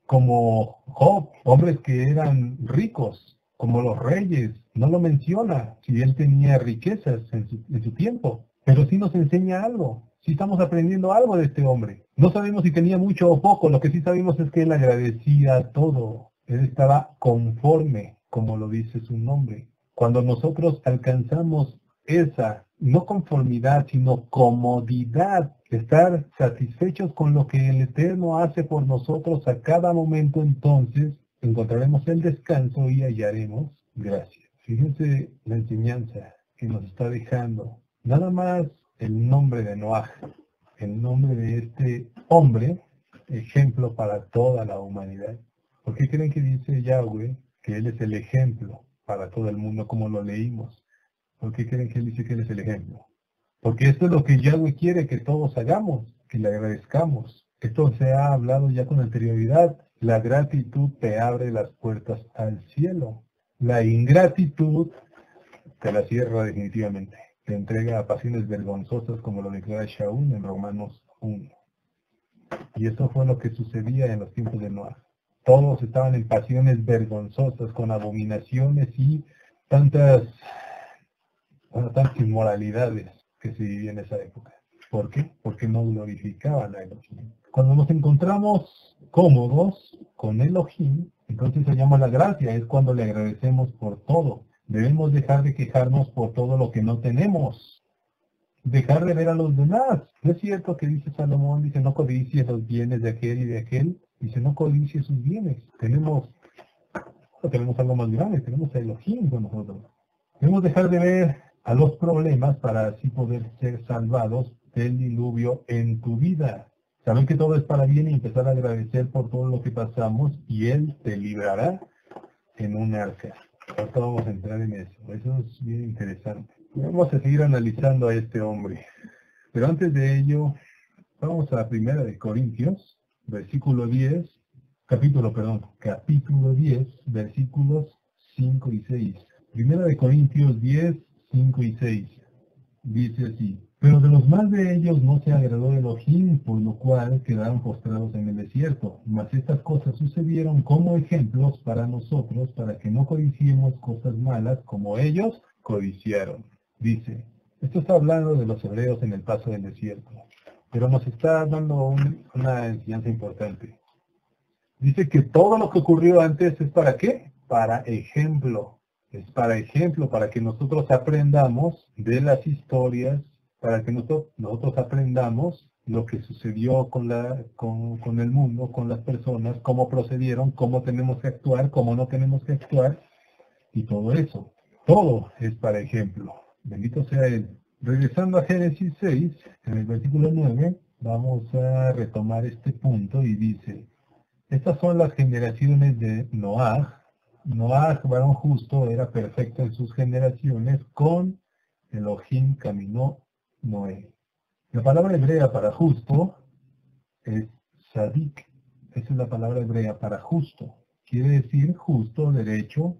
como Job, hombres que eran ricos, como los reyes. No lo menciona si él tenía riquezas en su tiempo. Pero sí nos enseña algo. Sí estamos aprendiendo algo de este hombre. No sabemos si tenía mucho o poco. Lo que sí sabemos es que él agradecía todo. Él estaba conforme, como lo dice su nombre. Cuando nosotros alcanzamos esa, no conformidad, sino comodidad, estar satisfechos con lo que el Eterno hace por nosotros a cada momento, entonces encontraremos el descanso y hallaremos gracia. Fíjense la enseñanza que nos está dejando. Nada más el nombre de Noah, el nombre de este hombre, ejemplo para toda la humanidad. ¿Por qué creen que dice Yahweh que él es el ejemplo para todo el mundo como lo leímos? ¿Por qué creen que él dice que él es el ejemplo? Porque esto es lo que Yahweh quiere que todos hagamos, que le agradezcamos. Esto se ha hablado ya con anterioridad. La gratitud te abre las puertas al cielo. La ingratitud te la cierra definitivamente. Te entrega a pasiones vergonzosas como lo declara Shaul en Romanos 1. Y eso fue lo que sucedía en los tiempos de Noah. Todos estaban en pasiones vergonzosas, con abominaciones y tantas inmoralidades que se vivían en esa época. ¿Por qué? Porque no glorificaban a Elohim. Cuando nos encontramos cómodos con Elohim, entonces se llama la gracia, es cuando le agradecemos por todo. Debemos dejar de quejarnos por todo lo que no tenemos. Dejar de ver a los demás. ¿No es cierto que dice Salomón? Dice, no codicies los bienes de aquel y de aquel. Dice, no codicies sus bienes. Tenemos algo más grande, tenemos a Elohim con nosotros. Debemos dejar de ver a los problemas para así poder ser salvados del diluvio en tu vida. Saber que todo es para bien y empezar a agradecer por todo lo que pasamos y Él te librará en un arca. Ahorita vamos a entrar en eso. Eso es bien interesante. Vamos a seguir analizando a este hombre. Pero antes de ello, vamos a 1 de Corintios, capítulo 10, versículos 5 y 6. 1 de Corintios 10, 5 y 6. Dice así: pero de los más de ellos no se agradó Elohim, por lo cual quedaron postrados en el desierto. Mas estas cosas sucedieron como ejemplos para nosotros, para que no codiciemos cosas malas como ellos codiciaron. Dice, esto está hablando de los hebreos en el paso del desierto, pero nos está dando una enseñanza importante. Dice que todo lo que ocurrió antes es ¿para qué? Para ejemplo. Es para ejemplo, para que nosotros aprendamos de las historias, para que nosotros aprendamos lo que sucedió con el mundo, con las personas, cómo procedieron, cómo tenemos que actuar, cómo no tenemos que actuar, y todo eso. Todo es para ejemplo. Bendito sea Él. Regresando a Génesis 6, en el versículo 9, vamos a retomar este punto y dice, estas son las generaciones de Noaj. Noaj, varón justo, era perfecto en sus generaciones, con Elohim caminó Noé. La palabra hebrea para justo es sadik. Esa es la palabra hebrea para justo. Quiere decir justo, derecho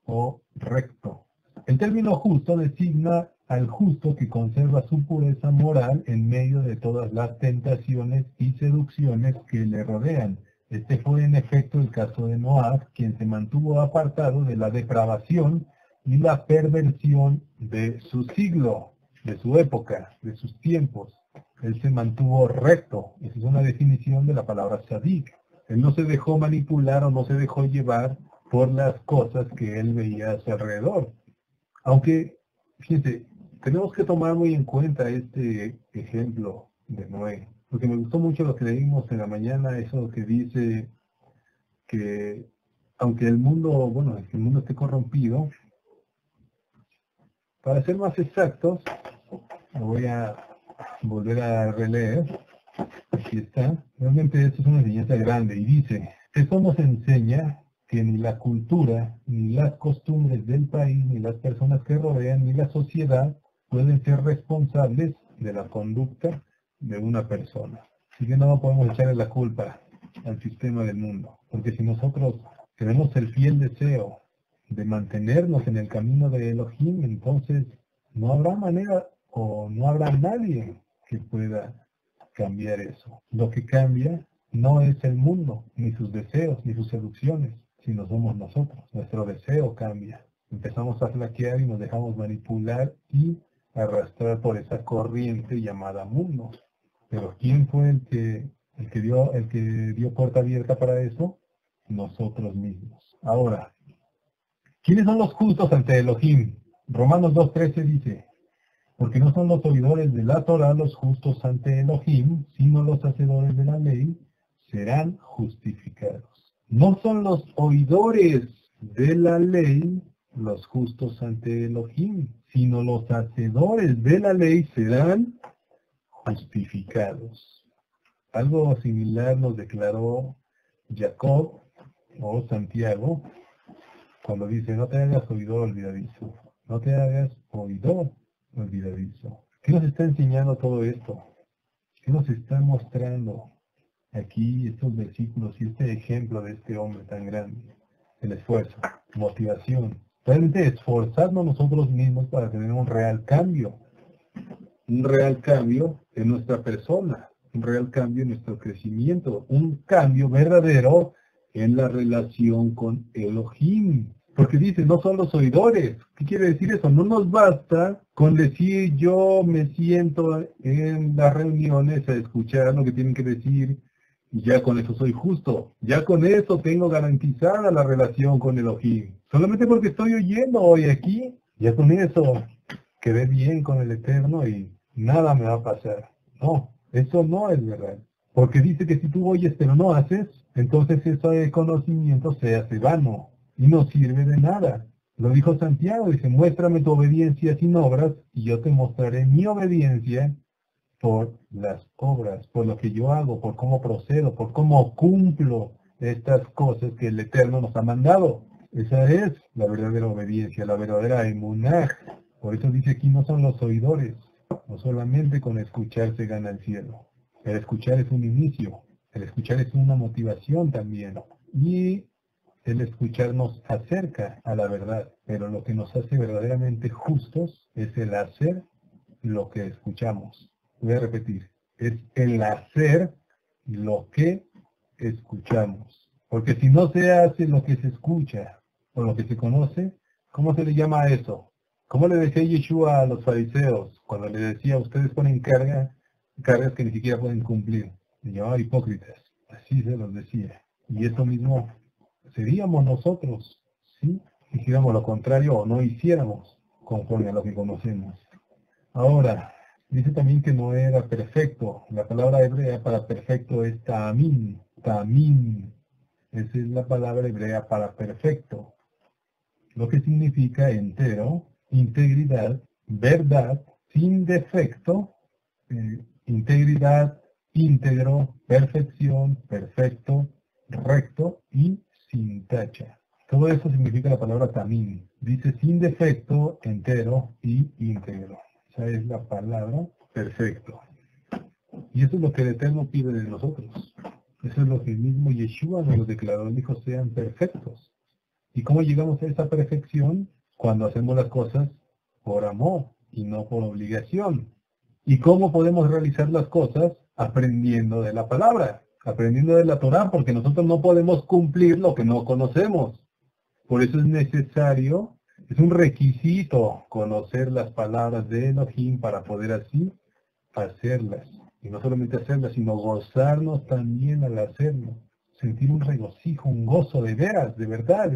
o recto. El término justo designa al justo que conserva su pureza moral en medio de todas las tentaciones y seducciones que le rodean. Este fue en efecto el caso de Noaj, quien se mantuvo apartado de la depravación y la perversión de su siglo, de su época, de sus tiempos. Él se mantuvo recto. Esa es una definición de la palabra sadik. Él no se dejó manipular o no se dejó llevar por las cosas que él veía a su alrededor. Aunque, fíjense, tenemos que tomar muy en cuenta este ejemplo de Noé. Porque me gustó mucho lo que leímos en la mañana, eso que dice que aunque el mundo esté corrompido, para ser más exactos, lo voy a volver a releer. Aquí está. Realmente esto es una enseñanza grande y dice, esto nos enseña que ni la cultura, ni las costumbres del país, ni las personas que rodean, ni la sociedad pueden ser responsables de la conducta de una persona. Así que no podemos echarle la culpa al sistema del mundo, porque si nosotros tenemos el fiel deseo de mantenernos en el camino de Elohim, entonces no habrá manera o no habrá nadie que pueda cambiar eso. Lo que cambia no es el mundo, ni sus deseos, ni sus seducciones, sino somos nosotros. Nuestro deseo cambia. Empezamos a flaquear y nos dejamos manipular y arrastrar por esa corriente llamada mundo. Pero ¿quién fue el que dio puerta abierta para eso? Nosotros mismos. Ahora, ¿quiénes son los justos ante Elohim? Romanos 2:13 dice, porque no son los oidores de la Torah los justos ante Elohim, sino los hacedores de la ley serán justificados. No son los oidores de la ley los justos ante Elohim, sino los hacedores de la ley serán justificados. Algo similar nos declaró Jacob o Santiago cuando dice, no te hagas oidor olvidadizo, no te hagas oidor olvidadizo. ¿Qué nos está enseñando todo esto? ¿Qué nos está mostrando aquí estos versículos y este ejemplo de este hombre tan grande? El esfuerzo, motivación. Realmente esforzarnos nosotros mismos para tener un real cambio en nuestra persona, un real cambio en nuestro crecimiento, un cambio verdadero en la relación con Elohim. Porque dice, no son los oidores. ¿Qué quiere decir eso? No nos basta con decir yo me siento en las reuniones a escuchar lo que tienen que decir y ya con eso soy justo. Ya con eso tengo garantizada la relación con Elohim. Solamente porque estoy oyendo hoy aquí, ya con eso quedé bien con el Eterno y nada me va a pasar. No, eso no es verdad. Porque dice que si tú oyes pero no haces, entonces ese conocimiento se hace vano y no sirve de nada. Lo dijo Santiago, dice, muéstrame tu obediencia sin obras y yo te mostraré mi obediencia por las obras, por lo que yo hago, por cómo procedo, por cómo cumplo estas cosas que el Eterno nos ha mandado. Esa es la verdadera obediencia, la verdadera emuná. Por eso dice aquí no son los oidores, no solamente con escuchar se gana el cielo. El escuchar es un inicio, el escuchar es una motivación también. Y el escuchar nos acerca a la verdad, pero lo que nos hace verdaderamente justos es el hacer lo que escuchamos. Voy a repetir, es el hacer lo que escuchamos. Porque si no se hace lo que se escucha o lo que se conoce, ¿cómo se le llama a eso? ¿Cómo le decía Yeshua a los fariseos cuando le decía, ustedes ponen cargas que ni siquiera pueden cumplir? Le llamaba hipócritas. Así se los decía. Y eso mismo seríamos nosotros, ¿sí? Si hiciéramos lo contrario o no hiciéramos conforme a lo que conocemos. Ahora, dice también que no era perfecto. La palabra hebrea para perfecto es ta'amim. Ta'amim. Esa es la palabra hebrea para perfecto. Lo que significa entero, integridad, verdad, sin defecto, integridad, íntegro, perfección, perfecto, recto y sin tacha. Todo eso significa la palabra tamim. Dice sin defecto, entero y íntegro. Esa es la palabra perfecto. Y eso es lo que el Eterno pide de nosotros. Eso es lo que el mismo Yeshua nos lo declaró. Él dijo, sean perfectos. ¿Y cómo llegamos a esa perfección? Cuando hacemos las cosas por amor y no por obligación. ¿Y cómo podemos realizar las cosas? Aprendiendo de la palabra, aprendiendo de la Torá, porque nosotros no podemos cumplir lo que no conocemos. Por eso es necesario, es un requisito conocer las palabras de Elohim para poder así hacerlas. Y no solamente hacerlas, sino gozarnos también al hacerlo. Sentir un regocijo, un gozo de veras, de verdad.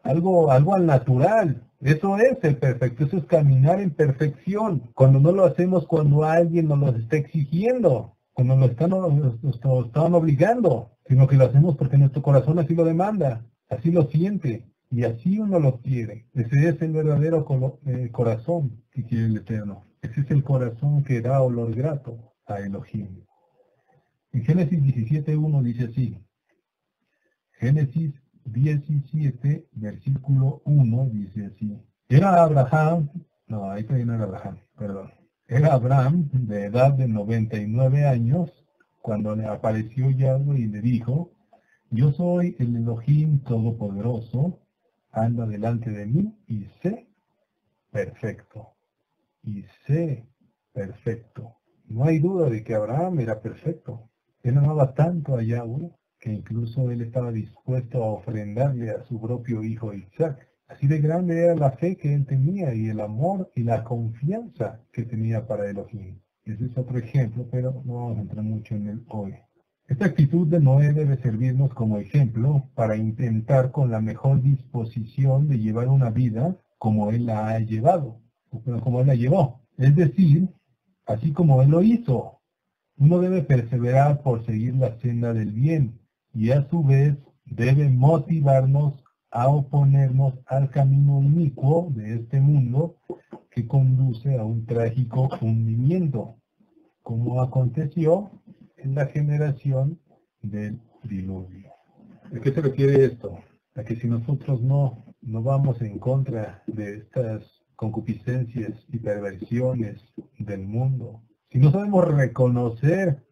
Algo al natural. Eso es el perfecto, eso es caminar en perfección. Cuando no lo hacemos cuando alguien nos lo está exigiendo, cuando nos están obligando, sino que lo hacemos porque nuestro corazón así lo demanda, así lo siente y así uno lo quiere. Ese es el verdadero corazón que quiere el Eterno. Ese es el corazón que da olor grato a Elohim. En Génesis 17:1 dice así. Génesis 17, versículo 1, dice así. Era Abraham, no, ahí todavía no era Abraham, perdón. Era Abraham de edad de 99 años, cuando le apareció Yahweh y le dijo, yo soy el Elohim Todopoderoso, anda delante de mí y sé perfecto. Y sé perfecto. No hay duda de que Abraham era perfecto. Él amaba tanto a Yahweh que incluso él estaba dispuesto a ofrendarle a su propio hijo Isaac. Así de grande era la fe que él tenía y el amor y la confianza que tenía para Elohim. Ese es otro ejemplo, pero no vamos a entrar mucho en él hoy. Esta actitud de Noé debe servirnos como ejemplo para intentar con la mejor disposición de llevar una vida como él la ha llevado, como él la llevó. Es decir, así como él lo hizo. Uno debe perseverar por seguir la senda del bien y a su vez debe motivarnos a oponernos al camino inicuo de este mundo que conduce a un trágico hundimiento, como aconteció en la generación del diluvio. ¿A qué se refiere esto? A que si nosotros no vamos en contra de estas concupiscencias y perversiones del mundo, si no sabemos reconocer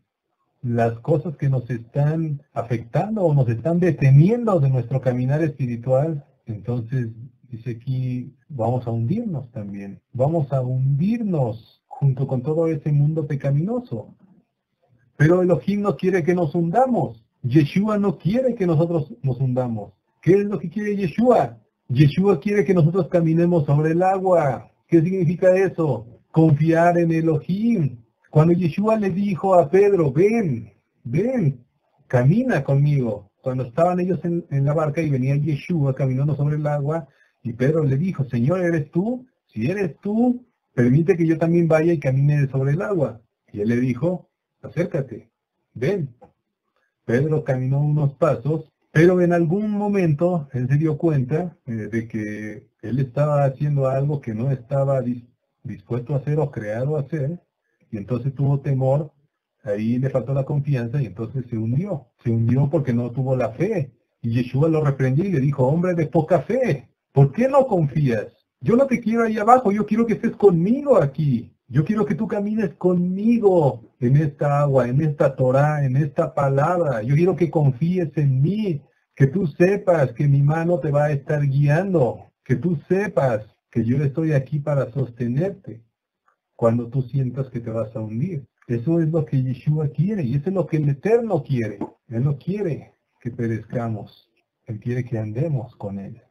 las cosas que nos están afectando o nos están deteniendo de nuestro caminar espiritual, entonces dice aquí, vamos a hundirnos también. Vamos a hundirnos junto con todo ese mundo pecaminoso. Pero Elohim no quiere que nos hundamos. Yeshua no quiere que nosotros nos hundamos. ¿Qué es lo que quiere Yeshua? Yeshua quiere que nosotros caminemos sobre el agua. ¿Qué significa eso? Confiar en Elohim. Cuando Yeshua le dijo a Pedro, ven, camina conmigo. Cuando estaban ellos en la barca y venía Yeshua caminando sobre el agua, y Pedro le dijo, Señor, ¿eres tú? Si eres tú, permite que yo también vaya y camine sobre el agua. Y él le dijo, acércate, ven. Pedro caminó unos pasos, pero en algún momento él se dio cuenta de que él estaba haciendo algo que no estaba dispuesto a hacer o creado a hacer, y entonces tuvo temor, ahí le faltó la confianza y entonces se hundió porque no tuvo la fe. Y Yeshua lo reprendió y le dijo, hombre de poca fe, ¿por qué no confías? Yo no te quiero ahí abajo, yo quiero que estés conmigo aquí. Yo quiero que tú camines conmigo en esta agua, en esta Torah, en esta palabra. Yo quiero que confíes en mí, que tú sepas que mi mano te va a estar guiando, que tú sepas que yo estoy aquí para sostenerte cuando tú sientas que te vas a hundir. Eso es lo que Yeshua quiere y eso es lo que el Eterno quiere. Él no quiere que perezcamos, Él quiere que andemos con Él.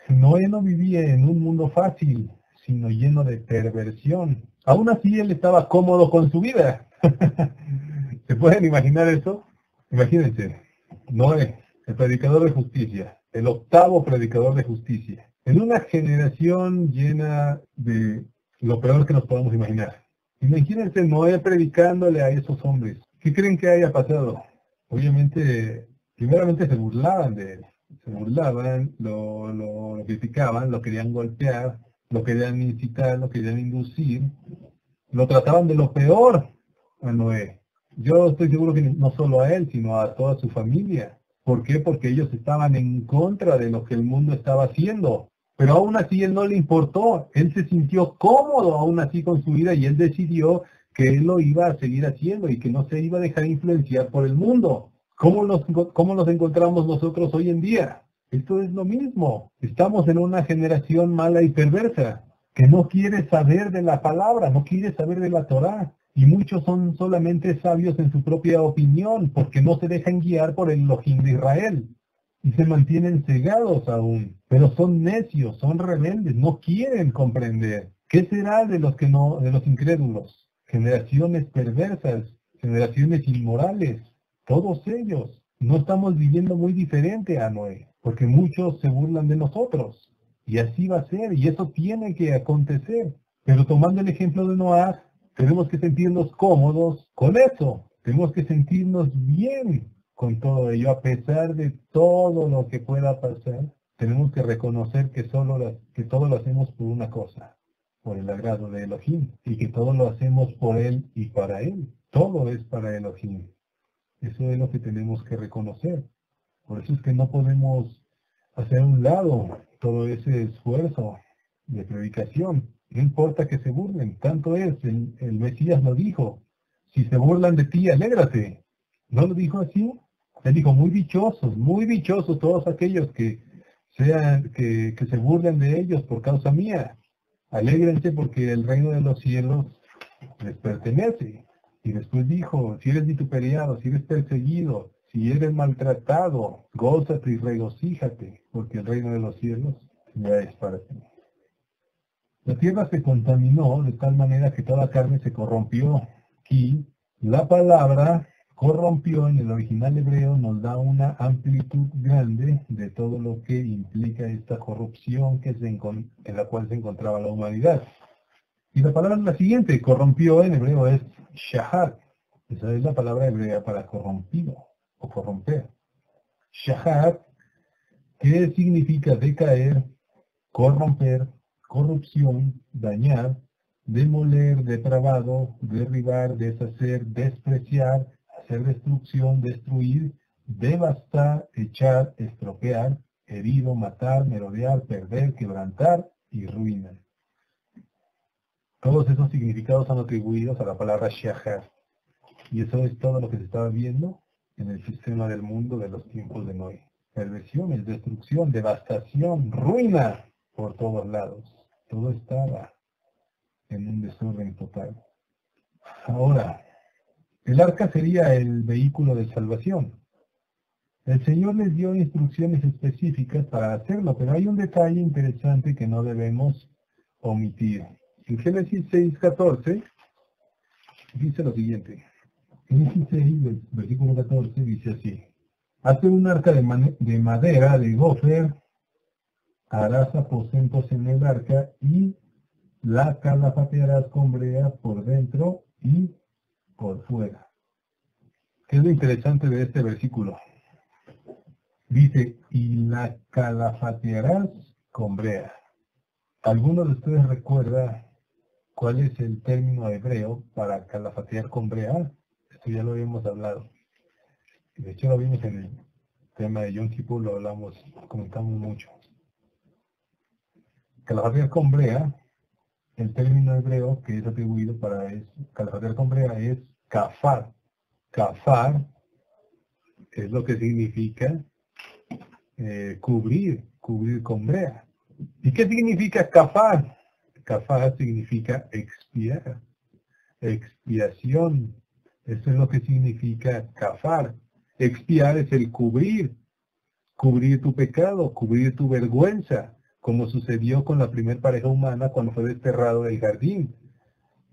Noé no vivía en un mundo fácil, sino lleno de perversión. Aún así él estaba cómodo con su vida. ¿Se pueden imaginar eso? Imagínense, Noé, el predicador de justicia, el octavo predicador de justicia, en una generación llena de lo peor que nos podamos imaginar. Imagínense Noé predicándole a esos hombres. ¿Qué creen que haya pasado? Obviamente, primeramente se burlaban de él. Se burlaban, lo criticaban, lo querían golpear, lo querían incitar, lo querían inducir, lo trataban de lo peor a Noé. Yo estoy seguro que no solo a él, sino a toda su familia. ¿Por qué? Porque ellos estaban en contra de lo que el mundo estaba haciendo. Pero aún así él no le importó, él se sintió cómodo aún así con su vida y él decidió que él lo iba a seguir haciendo y que no se iba a dejar influenciar por el mundo. ¿Cómo nos encontramos nosotros hoy en día? Esto es lo mismo. Estamos en una generación mala y perversa, que no quiere saber de la palabra, no quiere saber de la Torá. Y muchos son solamente sabios en su propia opinión, porque no se dejan guiar por el Elohim de Israel. Y se mantienen cegados aún. Pero son necios, son rebeldes, no quieren comprender. ¿Qué será de los incrédulos? Generaciones perversas, generaciones inmorales. Todos ellos. No estamos viviendo muy diferente a Noé, porque muchos se burlan de nosotros. Y así va a ser, y eso tiene que acontecer. Pero tomando el ejemplo de Noé, tenemos que sentirnos cómodos con eso. Tenemos que sentirnos bien con todo ello, a pesar de todo lo que pueda pasar. Tenemos que reconocer que todo lo hacemos por una cosa, por el agrado de Elohim, y que todo lo hacemos por Él y para Él. Todo es para Elohim. Eso es lo que tenemos que reconocer. Por eso es que no podemos hacer a un lado todo ese esfuerzo de predicación. No importa que se burlen, tanto es, el Mesías lo dijo. Si se burlan de ti, alégrate. ¿No lo dijo así? Él dijo, muy dichosos todos aquellos que se burlen de ellos por causa mía. Alégrense porque el reino de los cielos les pertenece. Y después dijo, si eres vituperiado, si eres perseguido, si eres maltratado, gózate y regocíjate, porque el reino de los cielos ya es para ti. La tierra se contaminó de tal manera que toda carne se corrompió. Y la palabra corrompió en el original hebreo nos da una amplitud grande de todo lo que implica esta corrupción en la cual se encontraba la humanidad. Y la palabra es la siguiente, corrompió en hebreo es shahat. Esa es la palabra hebrea para corrompido o corromper. Shahat, que significa decaer, corromper, corrupción, dañar, demoler, depravado, derribar, deshacer, despreciar, hacer destrucción, destruir, devastar, echar, estropear, herido, matar, merodear, perder, quebrantar y ruina. Todos esos significados son atribuidos a la palabra shahat. Y eso es todo lo que se estaba viendo en el sistema del mundo de los tiempos de Noé. Perversiones, destrucción, devastación, ruina por todos lados. Todo estaba en un desorden total. Ahora, el arca sería el vehículo de salvación. El Señor les dio instrucciones específicas para hacerlo, pero hay un detalle interesante que no debemos omitir. En Génesis 6:14 dice lo siguiente. 16, versículo 14, dice así. Hace un arca de madera de gofer, harás aposentos en el arca y la calafatearás con brea por dentro y por fuera. ¿Qué es lo interesante de este versículo? Dice, y la calafatearás con brea. ¿Alguno de ustedes recuerda cuál es el término hebreo para calafatear con brea? Esto ya lo habíamos hablado. De hecho lo vimos en el tema de Yom Kippur, lo hablamos, comentamos mucho. Calafatear con brea, el término hebreo que es atribuido para calafatear con brea es kafar. Kafar es lo que significa cubrir con brea. ¿Y qué significa kafar? Kafar significa expiar, expiación. Eso es lo que significa kafar. Expiar es el cubrir tu pecado, cubrir tu vergüenza, como sucedió con la primer pareja humana cuando fue desterrado del jardín.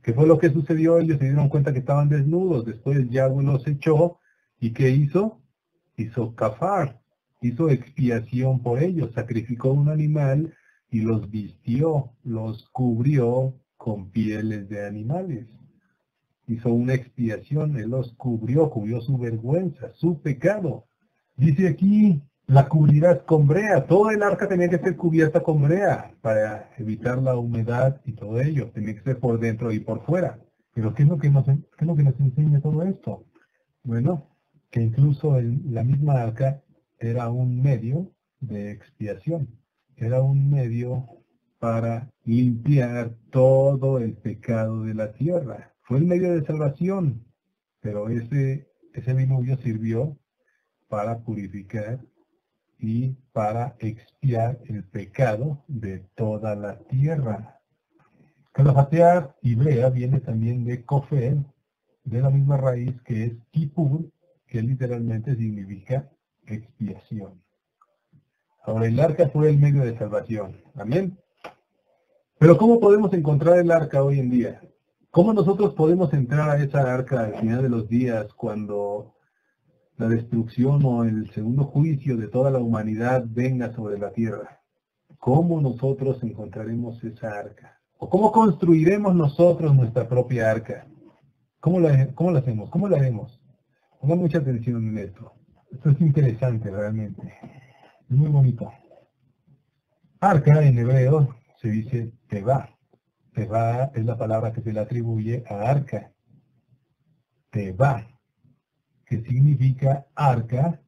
¿Qué fue lo que sucedió? Ellos se dieron cuenta que estaban desnudos, después Yahweh los echó, ¿y qué hizo? Hizo kafar, hizo expiación por ellos, sacrificó un animal y los vistió, los cubrió con pieles de animales. Hizo una expiación, él los cubrió su vergüenza, su pecado. Dice aquí, la cubrirás con brea. Todo el arca tenía que ser cubierta con brea para evitar la humedad y todo ello. Tenía que ser por dentro y por fuera. Pero ¿qué es lo que nos enseña todo esto? Bueno, que incluso la misma arca era un medio de expiación. Era un medio para limpiar todo el pecado de la tierra. Fue el medio de salvación, pero ese diluvio sirvió para purificar y para expiar el pecado de toda la tierra. Calafatear y brea viene también de kofer, de la misma raíz que es kipur, que literalmente significa expiación. Ahora, el arca fue el medio de salvación. Amén. Pero ¿cómo podemos encontrar el arca hoy en día? ¿Cómo nosotros podemos entrar a esa arca al final de los días cuando la destrucción o el segundo juicio de toda la humanidad venga sobre la tierra? ¿Cómo nosotros encontraremos esa arca? ¿O cómo construiremos nosotros nuestra propia arca? ¿Cómo la hacemos? ¿Cómo la haremos? Pongan mucha atención en esto. Esto es interesante realmente. Es muy bonito. Arca en hebreo se dice teba. Teba es la palabra que se le atribuye a arca. Teba, que significa arca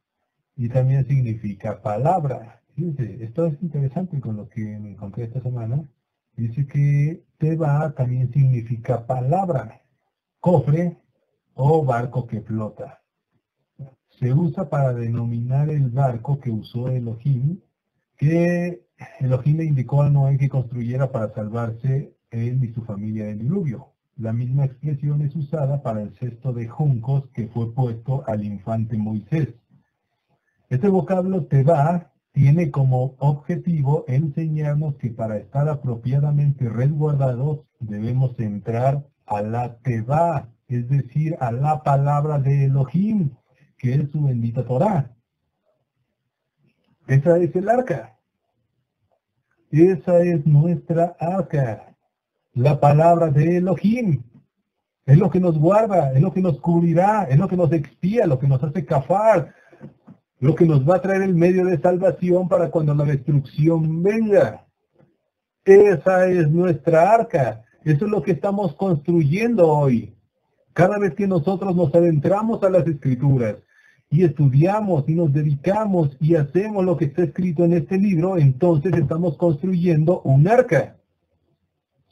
y también significa palabra. Fíjense, esto es interesante con lo que me encontré esta semana. Dice que teba también significa palabra, cofre o barco que flota. Se usa para denominar el barco que usó Elohim, que Elohim le indicó a Noé que construyera para salvarse él y su familia del diluvio. La misma expresión es usada para el cesto de juncos que fue puesto al infante Moisés. Este vocablo teba tiene como objetivo enseñarnos que para estar apropiadamente resguardados debemos entrar a la teba, es decir, a la palabra de Elohim, que es su bendita Torah. Esa es el arca. Esa es nuestra arca. La palabra de Elohim. Es lo que nos guarda, es lo que nos cubrirá, es lo que nos expía, lo que nos hace kafar, lo que nos va a traer el medio de salvación para cuando la destrucción venga. Esa es nuestra arca. Eso es lo que estamos construyendo hoy. Cada vez que nosotros nos adentramos a las Escrituras y estudiamos y nos dedicamos y hacemos lo que está escrito en este libro, entonces estamos construyendo un arca.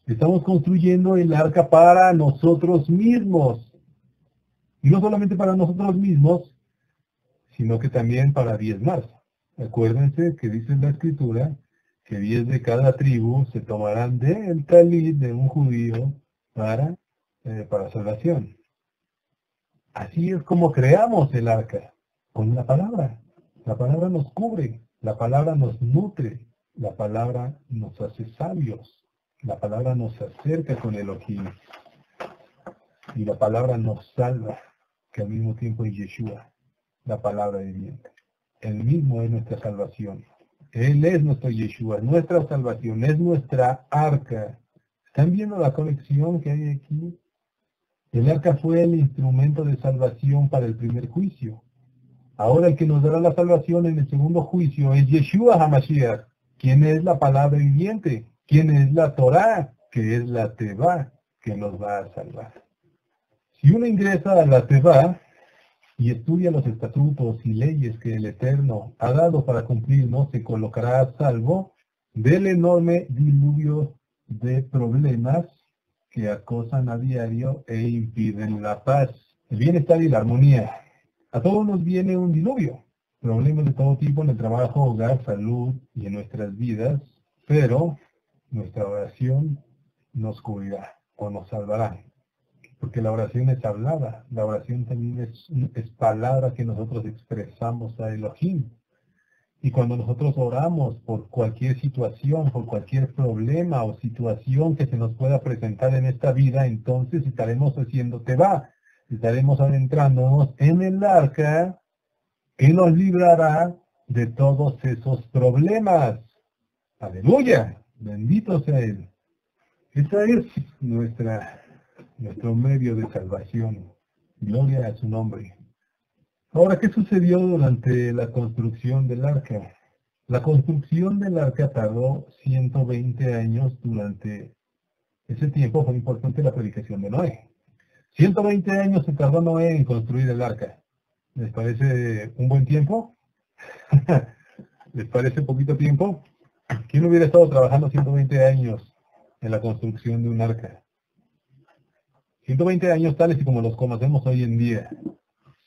Estamos construyendo el arca para nosotros mismos. Y no solamente para nosotros mismos, sino que también para 10 más. Acuérdense que dice en la Escritura que 10 de cada tribu se tomarán del talit de un judío para salvación. Así es como creamos el arca, con la palabra. La palabra nos cubre, la palabra nos nutre, la palabra nos hace sabios, la palabra nos acerca con Elohim y la palabra nos salva. que al mismo tiempo es Yeshua, la palabra viviente. Él mismo es nuestra salvación. Él es nuestro Yeshua, nuestra salvación, es nuestra arca. ¿Están viendo la conexión que hay aquí? El arca fue el instrumento de salvación para el primer juicio. Ahora el que nos dará la salvación en el segundo juicio es Yeshua HaMashiach, quien es la palabra viviente, quien es la Torá, que es la Tevá, que nos va a salvar. Si uno ingresa a la Tevá y estudia los estatutos y leyes que el Eterno ha dado para cumplirnos, se colocará a salvo del enorme diluvio de problemas que acosan a diario e impiden la paz, el bienestar y la armonía. A todos nos viene un diluvio, problemas de todo tipo en el trabajo, hogar, salud y en nuestras vidas, pero nuestra oración nos cubrirá o nos salvará. Porque la oración es hablada, la oración también es palabra que nosotros expresamos a Elohim. Y cuando nosotros oramos por cualquier situación, por cualquier problema o situación que se nos pueda presentar en esta vida, entonces estaremos haciendo Tevá, estaremos adentrándonos en el arca que nos librará de todos esos problemas. ¡Aleluya! Bendito sea Él. Esa es nuestro medio de salvación. Gloria a su nombre. Ahora, ¿qué sucedió durante la construcción del arca? La construcción del arca tardó 120 años. Durante ese tiempo fue importante la predicación de Noé. 120 años se tardó Noé en construir el arca. ¿Les parece un buen tiempo? ¿Les parece poquito tiempo? ¿Quién hubiera estado trabajando 120 años en la construcción de un arca? 120 años tales y como los conocemos hoy en día.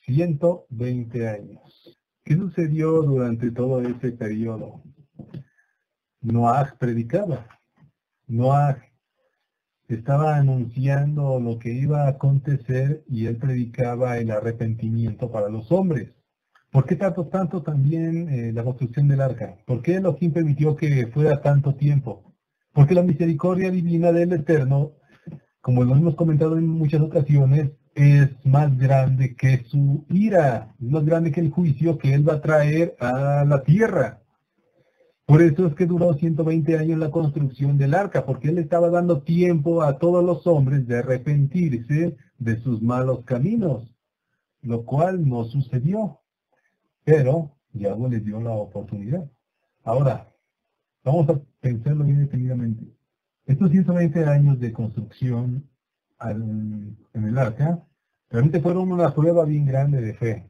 120 años. ¿Qué sucedió durante todo ese periodo? Noaj predicaba. Noaj estaba anunciando lo que iba a acontecer y él predicaba el arrepentimiento para los hombres. ¿Por qué tardó tanto también la construcción del arca? ¿Por qué Elohim permitió que fuera tanto tiempo? Porque la misericordia divina del Eterno, como lo hemos comentado en muchas ocasiones, es más grande que su ira, es más grande que el juicio que Él va a traer a la tierra. Por eso es que duró 120 años la construcción del arca, porque Él estaba dando tiempo a todos los hombres de arrepentirse de sus malos caminos, lo cual no sucedió. Pero Yahweh les dio la oportunidad. Ahora, vamos a pensarlo bien detenidamente. Estos 120 años de construcción en el arca, realmente fueron una prueba bien grande de fe.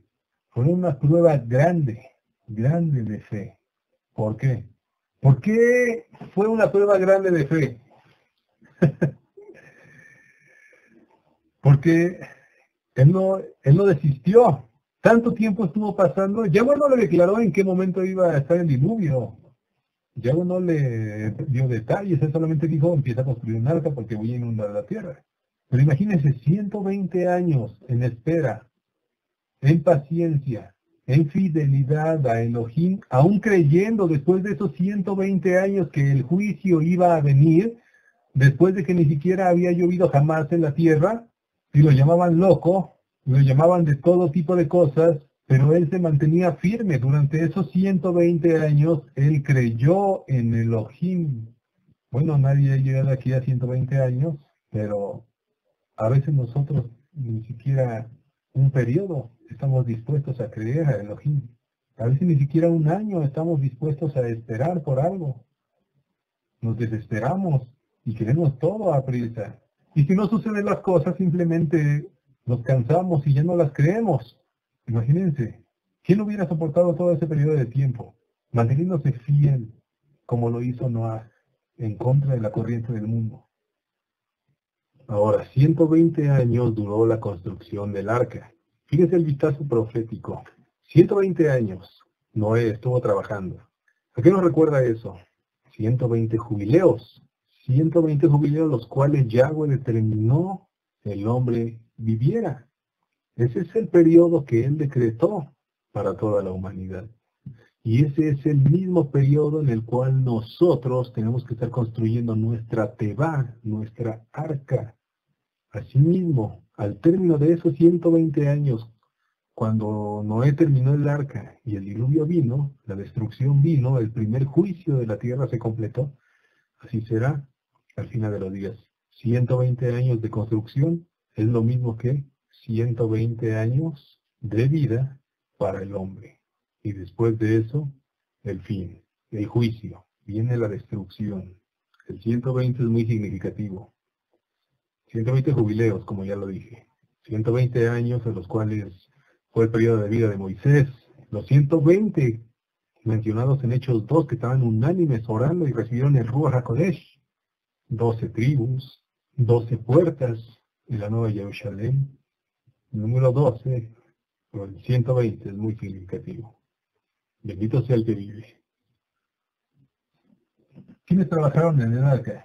Fueron una prueba grande de fe. ¿Por qué? ¿Por qué fue una prueba grande de fe? Porque él no desistió. Tanto tiempo estuvo pasando. Yahweh no le declaró en qué momento iba a estar el diluvio. Yahweh no le dio detalles. Él solamente dijo, empieza a construir un arca porque voy a inundar la tierra. Pero imagínense, 120 años en espera, en paciencia, en fidelidad a Elohim, aún creyendo después de esos 120 años que el juicio iba a venir, después de que ni siquiera había llovido jamás en la tierra, y lo llamaban loco, lo llamaban de todo tipo de cosas, pero él se mantenía firme. Durante esos 120 años, él creyó en Elohim. Bueno, nadie ha llegado aquí a 120 años, pero a veces nosotros ni siquiera un periodo estamos dispuestos a creer a Elohim. A veces ni siquiera un año estamos dispuestos a esperar por algo. Nos desesperamos y queremos todo a prisa. Y si no suceden las cosas, simplemente nos cansamos y ya no las creemos. Imagínense, ¿quién hubiera soportado todo ese periodo de tiempo, manteniéndose fiel como lo hizo Noah en contra de la corriente del mundo? Ahora, 120 años duró la construcción del arca. Fíjense el vistazo profético. 120 años Noé estuvo trabajando. ¿A qué nos recuerda eso? 120 jubileos. 120 jubileos los cuales Yahweh determinó el hombre viviera. Ese es el periodo que Él decretó para toda la humanidad. Y ese es el mismo periodo en el cual nosotros tenemos que estar construyendo nuestra Tevá, nuestra arca. Asimismo, Al término de esos 120 años, cuando Noé terminó el arca y el diluvio vino, la destrucción vino, el primer juicio de la tierra se completó, así será al final de los días. 120 años de construcción es lo mismo que 120 años de vida para el hombre. Y después de eso, el fin, el juicio, viene la destrucción. El 120 es muy significativo. 120 jubileos, como ya lo dije. 120 años en los cuales fue el periodo de vida de Moisés. Los 120 mencionados en Hechos 2 que estaban unánimes orando y recibieron el Ruach HaKodesh. 12 tribus, 12 puertas en la Nueva Jerusalén. El número 12, o el 120 es muy significativo. Bendito sea el que vive. ¿Quiénes trabajaron en el arca?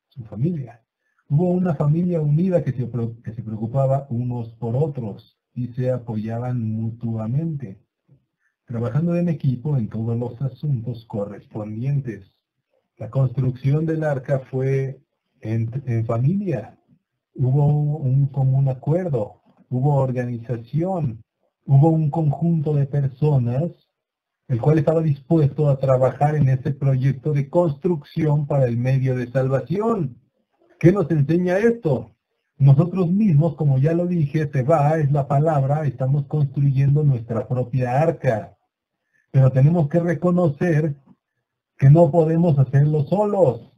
Su familia. Hubo una familia unida que se preocupaba unos por otros y se apoyaban mutuamente, trabajando en equipo en todos los asuntos correspondientes. La construcción del arca fue en familia. Hubo un común acuerdo, hubo organización, hubo un conjunto de personas el cual estaba dispuesto a trabajar en ese proyecto de construcción para el medio de salvación. ¿Qué nos enseña esto? Nosotros mismos, como ya lo dije, Tebá es la palabra, estamos construyendo nuestra propia arca. Pero tenemos que reconocer que no podemos hacerlo solos.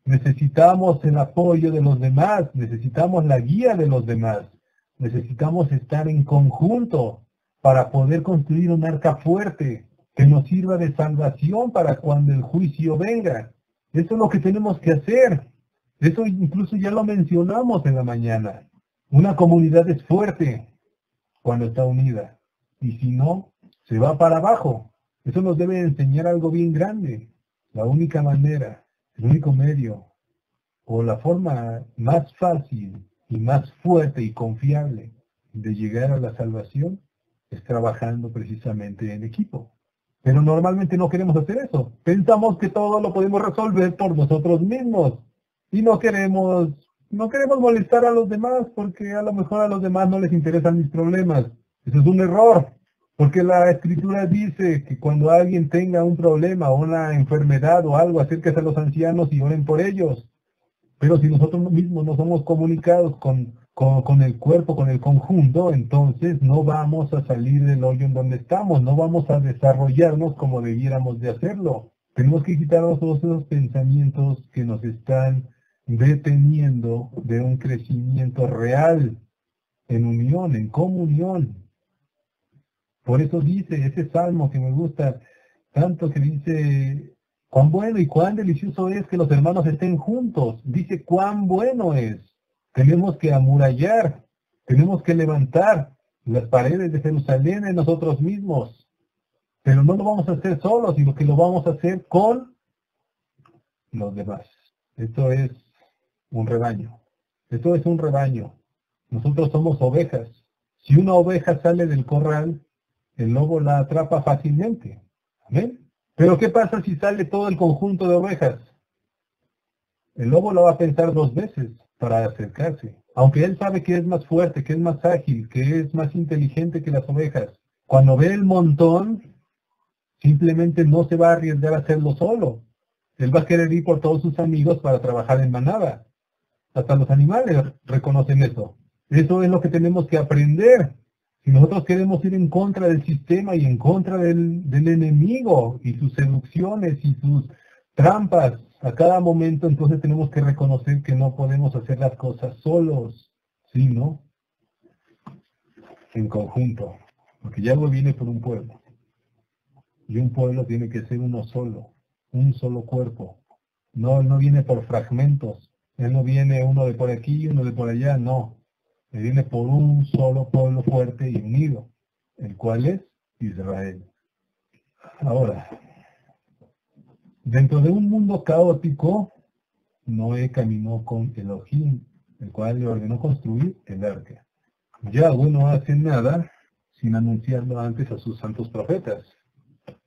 Necesitamos el apoyo de los demás, necesitamos la guía de los demás, necesitamos estar en conjunto para poder construir un arca fuerte que nos sirva de salvación para cuando el juicio venga. Eso es lo que tenemos que hacer. Eso incluso ya lo mencionamos en la mañana. Una comunidad es fuerte cuando está unida, y si no, se va para abajo. Eso nos debe enseñar algo bien grande. La única manera, el único medio, o la forma más fácil y más fuerte y confiable de llegar a la salvación es trabajando precisamente en equipo. Pero normalmente no queremos hacer eso. Pensamos que todo lo podemos resolver por nosotros mismos. Y no queremos molestar a los demás porque a lo mejor a los demás no les interesan mis problemas. Eso es un error. Porque la Escritura dice que cuando alguien tenga un problema o una enfermedad o algo, acérquese a los ancianos y oren por ellos. Pero si nosotros mismos no somos comunicados con el cuerpo, con el conjunto, entonces no vamos a salir del hoyo en donde estamos, no vamos a desarrollarnos como debiéramos de hacerlo. Tenemos que quitarnos todos esos pensamientos que nos están deteniendo de un crecimiento real, en unión, en comunión. Por eso dice ese salmo que me gusta tanto, que dice: cuán bueno y cuán delicioso es que los hermanos estén juntos. Dice cuán bueno es. Tenemos que amurallar, tenemos que levantar las paredes de Jerusalén en nosotros mismos. Pero no lo vamos a hacer solos, sino que lo vamos a hacer con los demás. Esto es un rebaño. Esto es un rebaño. Nosotros somos ovejas. Si una oveja sale del corral, el lobo la atrapa fácilmente. ¿Amén? Pero ¿qué pasa si sale todo el conjunto de ovejas? El lobo lo va a pensar 2 veces para acercarse. Aunque él sabe que es más fuerte, que es más ágil, que es más inteligente que las ovejas. Cuando ve el montón, simplemente no se va a arriesgar a hacerlo solo. Él va a querer ir por todos sus amigos para trabajar en manada. Hasta los animales reconocen eso. Eso es lo que tenemos que aprender. Si nosotros queremos ir en contra del sistema y en contra del enemigo y sus seducciones y sus trampas a cada momento, entonces tenemos que reconocer que no podemos hacer las cosas solos, sino en conjunto. Porque Yahweh viene por un pueblo. Y un pueblo tiene que ser uno solo, un solo cuerpo. No, él no viene por fragmentos. Él no viene uno de por aquí y uno de por allá, no. Él viene por un solo pueblo fuerte y unido, el cual es Israel. Ahora, dentro de un mundo caótico, Noé caminó con Elohim, el cual le ordenó construir el arca. Yahweh no hace nada sin anunciarlo antes a sus santos profetas.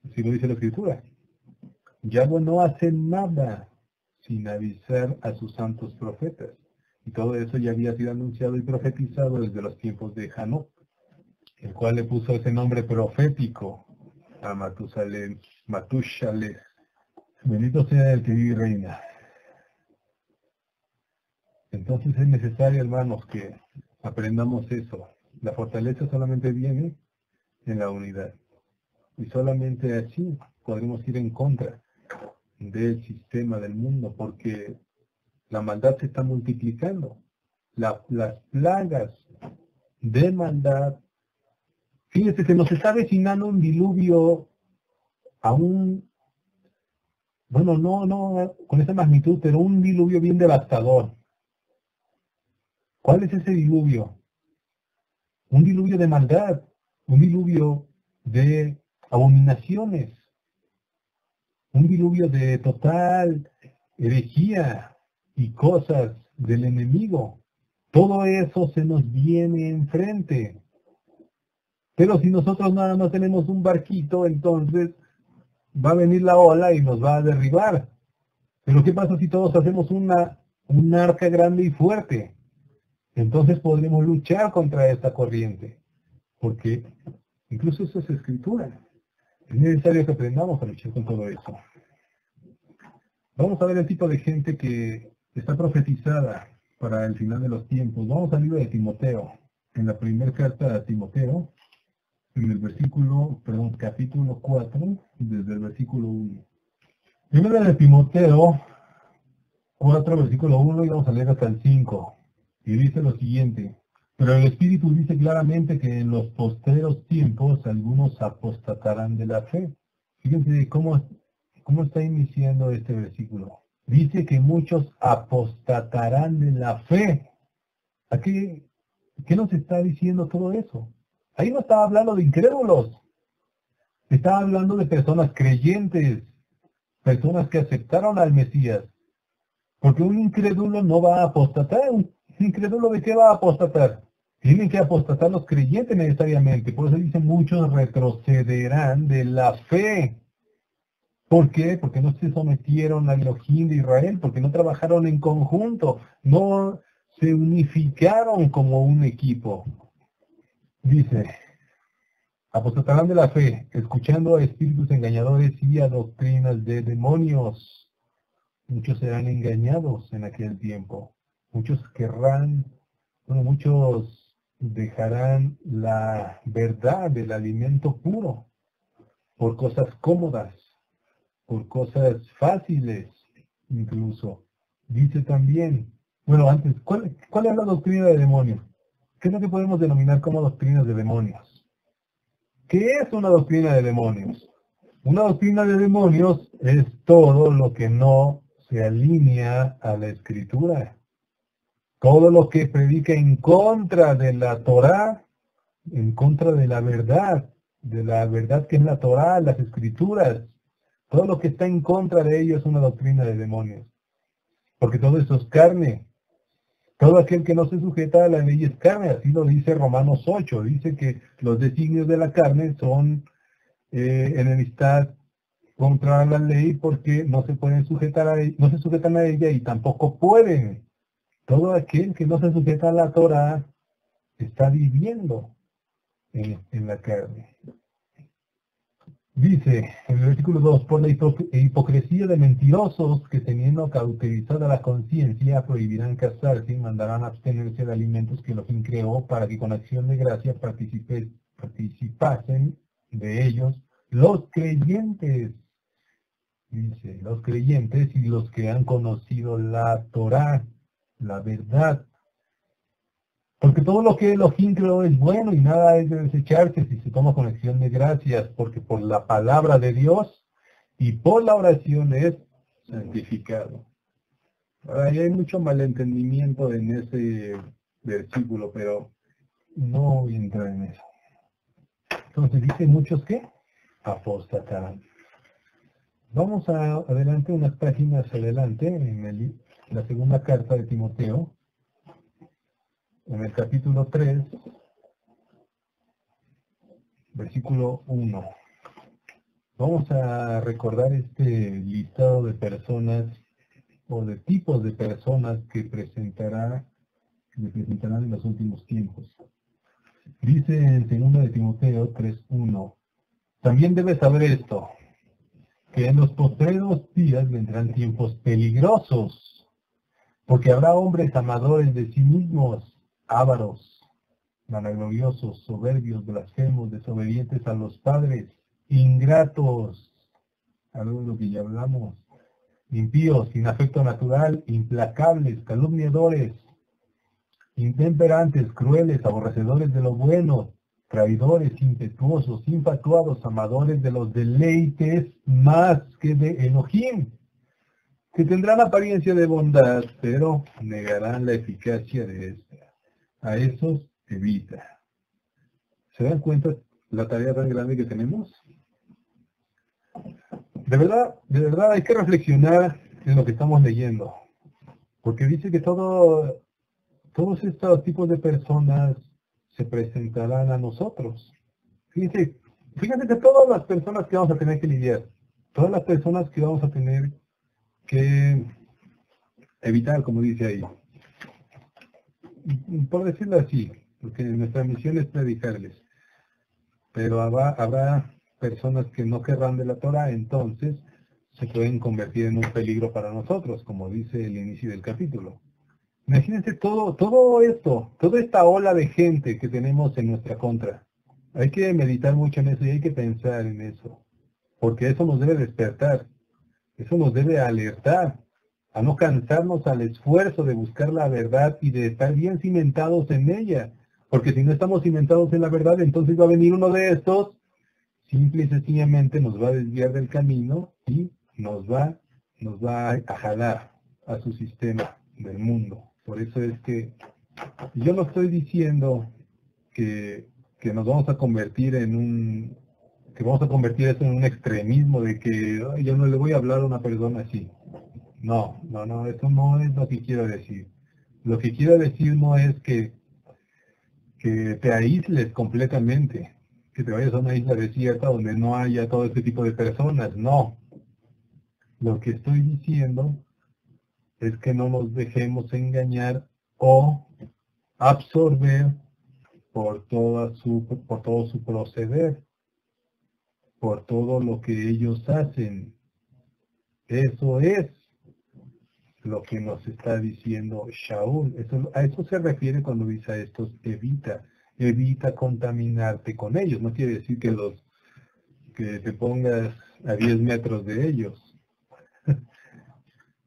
Así lo dice la Escritura. Yahweh no hace nada sin avisar a sus santos profetas. Y todo eso ya había sido anunciado y profetizado desde los tiempos de Hanok, el cual le puso ese nombre profético a Matusalén, Matusalén. Bendito sea el que vive y reina. Entonces es necesario, hermanos, que aprendamos eso. La fortaleza solamente viene en la unidad. Y solamente así podremos ir en contra del sistema del mundo, porque la maldad se está multiplicando. Las plagas de maldad. Fíjense, se nos está avecinando un diluvio aún, bueno, no con esa magnitud, pero un diluvio bien devastador. ¿Cuál es ese diluvio? Un diluvio de maldad, un diluvio de abominaciones, un diluvio de total herejía y cosas del enemigo. Todo eso se nos viene enfrente. Pero si nosotros nada más tenemos un barquito, entonces va a venir la ola y nos va a derribar. Pero ¿qué pasa si todos hacemos un arca grande y fuerte? Entonces podremos luchar contra esta corriente. Porque incluso eso es escritura. Es necesario que aprendamos a luchar con todo eso. Vamos a ver el tipo de gente que está profetizada para el final de los tiempos. Vamos al libro de Timoteo. En la primera carta a Timoteo, en el capítulo 4, desde el versículo 1. Primera de Timoteo 4, versículo 1, y vamos a leer hasta el 5. Y dice lo siguiente: pero el Espíritu dice claramente que en los postreros tiempos algunos apostatarán de la fe. Fíjense cómo está iniciando este versículo. Dice que muchos apostatarán de la fe. ¿A qué nos está diciendo todo eso? Ahí no estaba hablando de incrédulos. Estaba hablando de personas creyentes, personas que aceptaron al Mesías. Porque un incrédulo no va a apostatar. ¿Un incrédulo de qué va a apostatar? Tienen que apostatar los creyentes necesariamente. Por eso dice, muchos retrocederán de la fe. ¿Por qué? Porque no se sometieron al Elohim de Israel, porque no trabajaron en conjunto, no se unificaron como un equipo. Dice, apostatarán de la fe, escuchando a espíritus engañadores y a doctrinas de demonios. Muchos serán engañados en aquel tiempo. Muchos muchos dejarán la verdad del alimento puro por cosas cómodas, por cosas fáciles, incluso. Dice también, bueno, antes, ¿cuál es la doctrina de demonios? ¿Qué es lo que podemos denominar como doctrinas de demonios? ¿Qué es una doctrina de demonios? Una doctrina de demonios es todo lo que no se alinea a la Escritura. Todo lo que predica en contra de la Torá, en contra de la verdad que es la Torá, las Escrituras. Todo lo que está en contra de ello es una doctrina de demonios. Porque todo eso es carne. Todo aquel que no se sujeta a la ley es carne. Así lo dice Romanos 8. Dice que los designios de la carne son enemistad contra la ley porque no se pueden sujetar a ella, no se sujetan a ella y tampoco pueden. Todo aquel que no se sujeta a la Torah está viviendo en la carne. Dice en el versículo 2, por la hipocresía de mentirosos que teniendo cauterizada la conciencia prohibirán casarse y mandarán abstenerse de alimentos que Elohim creó para que con acción de gracia participasen de ellos los creyentes. Dice, los creyentes y los que han conocido la Torá, la verdad. Porque todo lo que Elohim creó es bueno y nada es de desecharse si se toma con acción de gracias, porque por la palabra de Dios y por la oración es santificado. Ahora, hay mucho malentendimiento en ese versículo, pero no voy a entrar en eso. Entonces dice muchos que apostatarán. Vamos adelante, unas páginas adelante, en la segunda carta de Timoteo, en el capítulo 3, versículo 1. Vamos a recordar este listado de personas o de tipos de personas que presentará que se presentarán en los últimos tiempos. Dice en 2 de Timoteo 3:1, también debes saber esto, que en los postreros días vendrán tiempos peligrosos, porque habrá hombres amadores de sí mismos, ávaros, vanagloriosos, soberbios, blasfemos, desobedientes a los padres, ingratos, algo de lo que ya hablamos, impíos, sin afecto natural, implacables, calumniadores, intemperantes, crueles, aborrecedores de lo bueno, traidores, impetuosos, infatuados, amadores de los deleites más que de Elohim, que tendrán apariencia de bondad, pero negarán la eficacia de esta. A esos evita. ¿Se dan cuenta la tarea tan grande que tenemos? De verdad hay que reflexionar en lo que estamos leyendo, porque dice que todos estos tipos de personas se presentarán a nosotros. Fíjense que todas las personas que vamos a tener que lidiar, todas las personas que vamos a tener que evitar, como dice ahí, por decirlo así, porque nuestra misión es predicarles, pero habrá personas que no querrán de la Torah, entonces se pueden convertir en un peligro para nosotros, como dice el inicio del capítulo. Imagínense todo esto, toda esta ola de gente que tenemos en nuestra contra. Hay que meditar mucho en eso y hay que pensar en eso, porque eso nos debe despertar, eso nos debe alertar a no cansarnos al esfuerzo de buscar la verdad y de estar bien cimentados en ella, porque si no estamos cimentados en la verdad, entonces va a venir uno de estos, simple y sencillamente nos va a desviar del camino y nos va a jalar a su sistema del mundo. Por eso es que yo no estoy diciendo que nos vamos a convertir que vamos a convertir eso en un extremismo de que "Ay, yo no le voy a hablar a una persona así". No, eso no es lo que quiero decir. Lo que quiero decir no es que te aísles completamente, que te vayas a una isla desierta donde no haya todo este tipo de personas. No. Lo que estoy diciendo es que no nos dejemos engañar o absorber por todo su proceder, por todo lo que ellos hacen. Eso es lo que nos está diciendo Shaul. A eso se refiere cuando dice a estos evita contaminarte con ellos. No quiere decir que te pongas a 10 metros de ellos.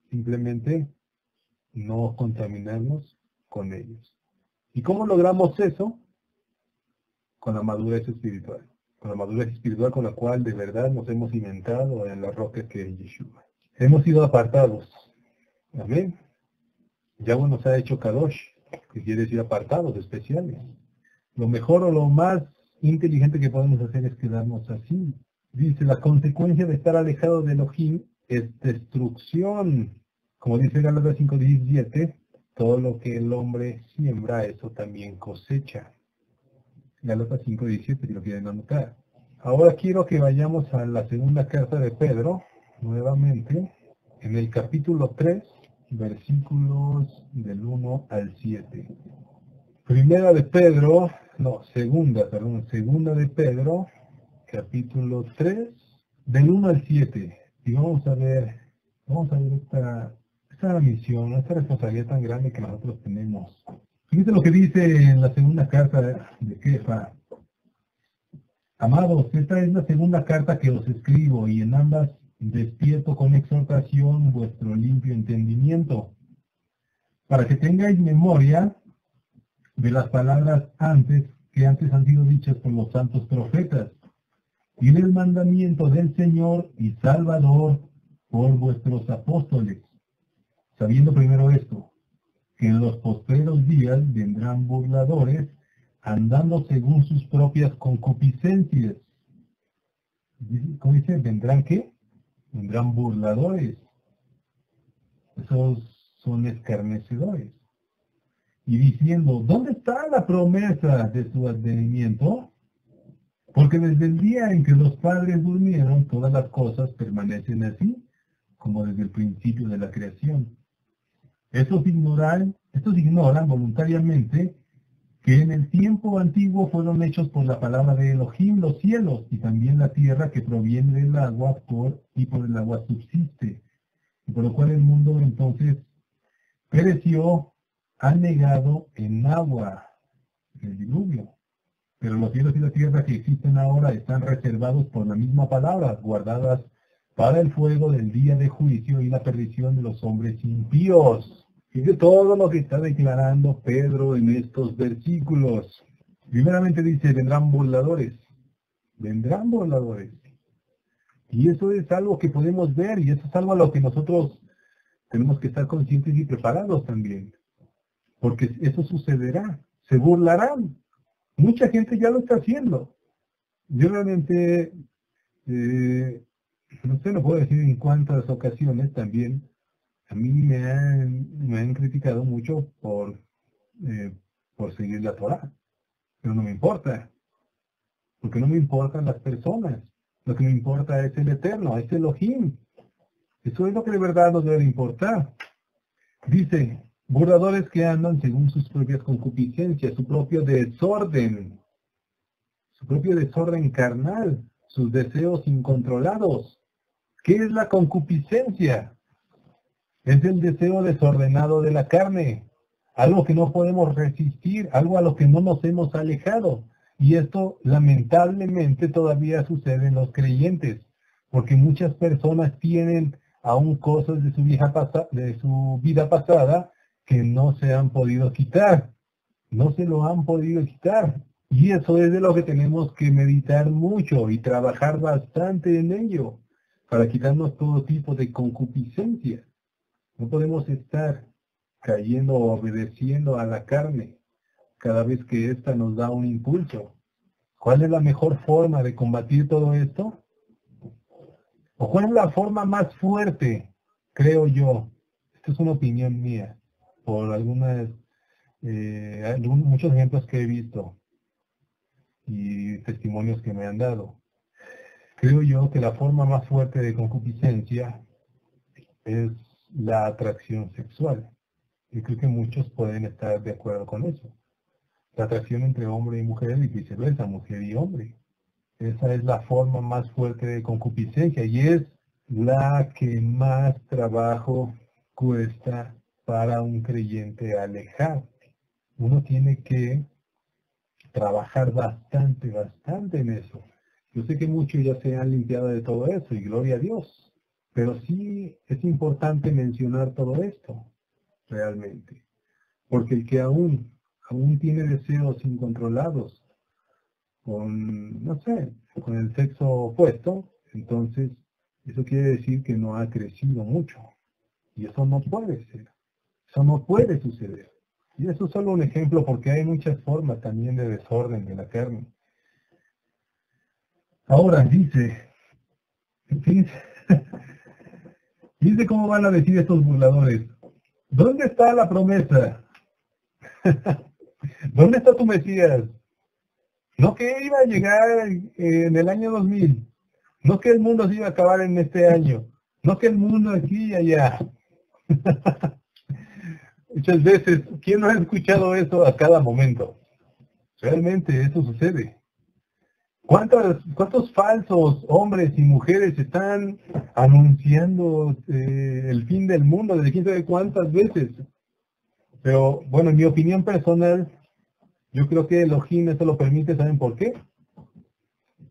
Simplemente no contaminarnos con ellos. ¿Y cómo logramos eso? Con la madurez espiritual. Con la madurez espiritual con la cual de verdad nos hemos cimentado en la roca que es Yeshua. Hemos sido apartados. Amén. Yahweh nos ha hecho Kadosh, que quiere decir apartados, especiales. Lo mejor o lo más inteligente que podemos hacer es quedarnos así. Dice, la consecuencia de estar alejado de Elohim es destrucción. Como dice Gálatas 5:17, todo lo que el hombre siembra, eso también cosecha. Gálatas 5:17, si lo quieren anotar. Ahora quiero que vayamos a la segunda carta de Pedro, nuevamente, en el capítulo 3, versículos del 1 al 7. Segunda de Pedro, capítulo 3, del 1 al 7. Y vamos a ver esta misión, esta responsabilidad tan grande que nosotros tenemos. Fíjense lo que dice en la segunda carta de Kefa. Amados, esta es la segunda carta que os escribo, y en ambas despierto con exhortación vuestro limpio entendimiento, para que tengáis memoria de las palabras que antes han sido dichas por los santos profetas, y del mandamiento del Señor y Salvador por vuestros apóstoles, sabiendo primero esto, que en los postreros días vendrán burladores, andando según sus propias concupiscencias. ¿Cómo dice? ¿Vendrán qué? Vendrán burladores. Esos son escarnecedores. Y diciendo, ¿dónde está la promesa de su advenimiento? Porque desde el día en que los padres durmieron, todas las cosas permanecen así, como desde el principio de la creación. Estos ignoran voluntariamente que en el tiempo antiguo fueron hechos por la palabra de Elohim los cielos y también la tierra que proviene del agua y por el agua subsiste, y por lo cual el mundo entonces pereció anegado en agua, en el diluvio. Pero los cielos y la tierra que existen ahora están reservados por la misma palabra, guardadas para el fuego del día de juicio y la perdición de los hombres impíos. Y de todo lo que está declarando Pedro en estos versículos. Primeramente dice, vendrán burladores. Vendrán burladores. Y eso es algo que podemos ver y eso es algo a lo que nosotros tenemos que estar conscientes y preparados también. Porque eso sucederá. Se burlarán. Mucha gente ya lo está haciendo. Yo realmente, no sé, no puedo decir en cuántas ocasiones también, a mí me han criticado mucho por seguir la Torah. Pero no me importa. Porque no me importan las personas. Lo que me importa es el Eterno, es Elohim. Eso es lo que de verdad nos debe importar. Dice, burladores que andan según sus propias concupiscencias, su propio desorden carnal, sus deseos incontrolados. ¿Qué es la concupiscencia? Es el deseo desordenado de la carne, algo que no podemos resistir, algo a lo que no nos hemos alejado. Y esto lamentablemente todavía sucede en los creyentes, porque muchas personas tienen aún cosas de su vida pasada que no se han podido quitar, no se lo han podido quitar. Y eso es de lo que tenemos que meditar mucho y trabajar bastante en ello, para quitarnos todo tipo de concupiscencia. No podemos estar cayendo o obedeciendo a la carne cada vez que ésta nos da un impulso. ¿Cuál es la mejor forma de combatir todo esto? ¿O cuál es la forma más fuerte, creo yo? Esta es una opinión mía, por muchos ejemplos que he visto y testimonios que me han dado. Creo yo que la forma más fuerte de concupiscencia es la atracción sexual. Y creo que muchos pueden estar de acuerdo con eso. La atracción entre hombre y mujer y viceversa, mujer y hombre. Esa es la forma más fuerte de concupiscencia y es la que más trabajo cuesta para un creyente alejar. Uno tiene que trabajar bastante en eso. Yo sé que muchos ya se han limpiado de todo eso y gloria a Dios. Pero sí es importante mencionar todo esto, realmente. Porque el que aún tiene deseos incontrolados con el sexo opuesto, entonces eso quiere decir que no ha crecido mucho. Y eso no puede ser. Eso no puede suceder. Y eso es solo un ejemplo porque hay muchas formas también de desorden de la carne. Ahora dice cómo van a decir estos burladores. ¿Dónde está la promesa? ¿Dónde está tu Mesías? No que iba a llegar en el año 2000. No que el mundo se iba a acabar en este año. No que el mundo aquí y allá. Muchas veces, ¿quién no ha escuchado eso a cada momento? Realmente eso sucede. ¿Cuántos falsos hombres y mujeres están anunciando el fin del mundo desde quién sabe cuántas veces? Pero bueno, en mi opinión personal, yo creo que Elohim eso lo permite, ¿saben por qué?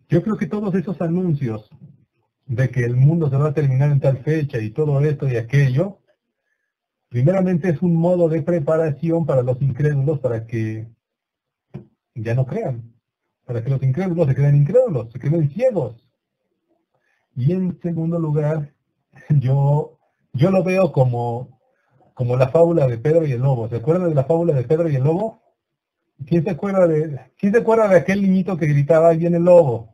Yo creo que todos esos anuncios de que el mundo se va a terminar en tal fecha y todo esto y aquello, primeramente es un modo de preparación para los incrédulos para que ya no crean, para que los incrédulos se queden incrédulos, se queden ciegos. Y en segundo lugar, yo lo veo como la fábula de Pedro y el lobo. ¿Se acuerdan de la fábula de Pedro y el lobo? ¿Quién se acuerda de aquel niñito que gritaba, ahí viene el lobo?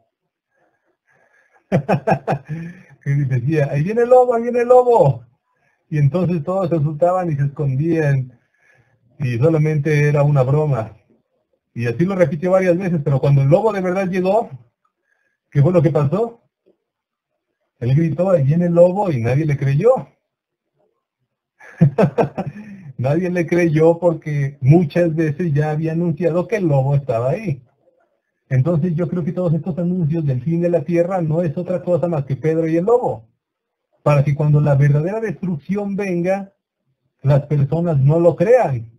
Que decía, ahí viene el lobo, ahí viene el lobo. Y entonces todos se asustaban y se escondían. Y solamente era una broma. Y así lo repitió varias veces, pero cuando el lobo de verdad llegó, ¿qué fue lo que pasó? Él gritó, ahí viene el lobo, y nadie le creyó. Nadie le creyó porque muchas veces ya había anunciado que el lobo estaba ahí. Entonces yo creo que todos estos anuncios del fin de la tierra no es otra cosa más que Pedro y el lobo. Para que cuando la verdadera destrucción venga, las personas no lo crean.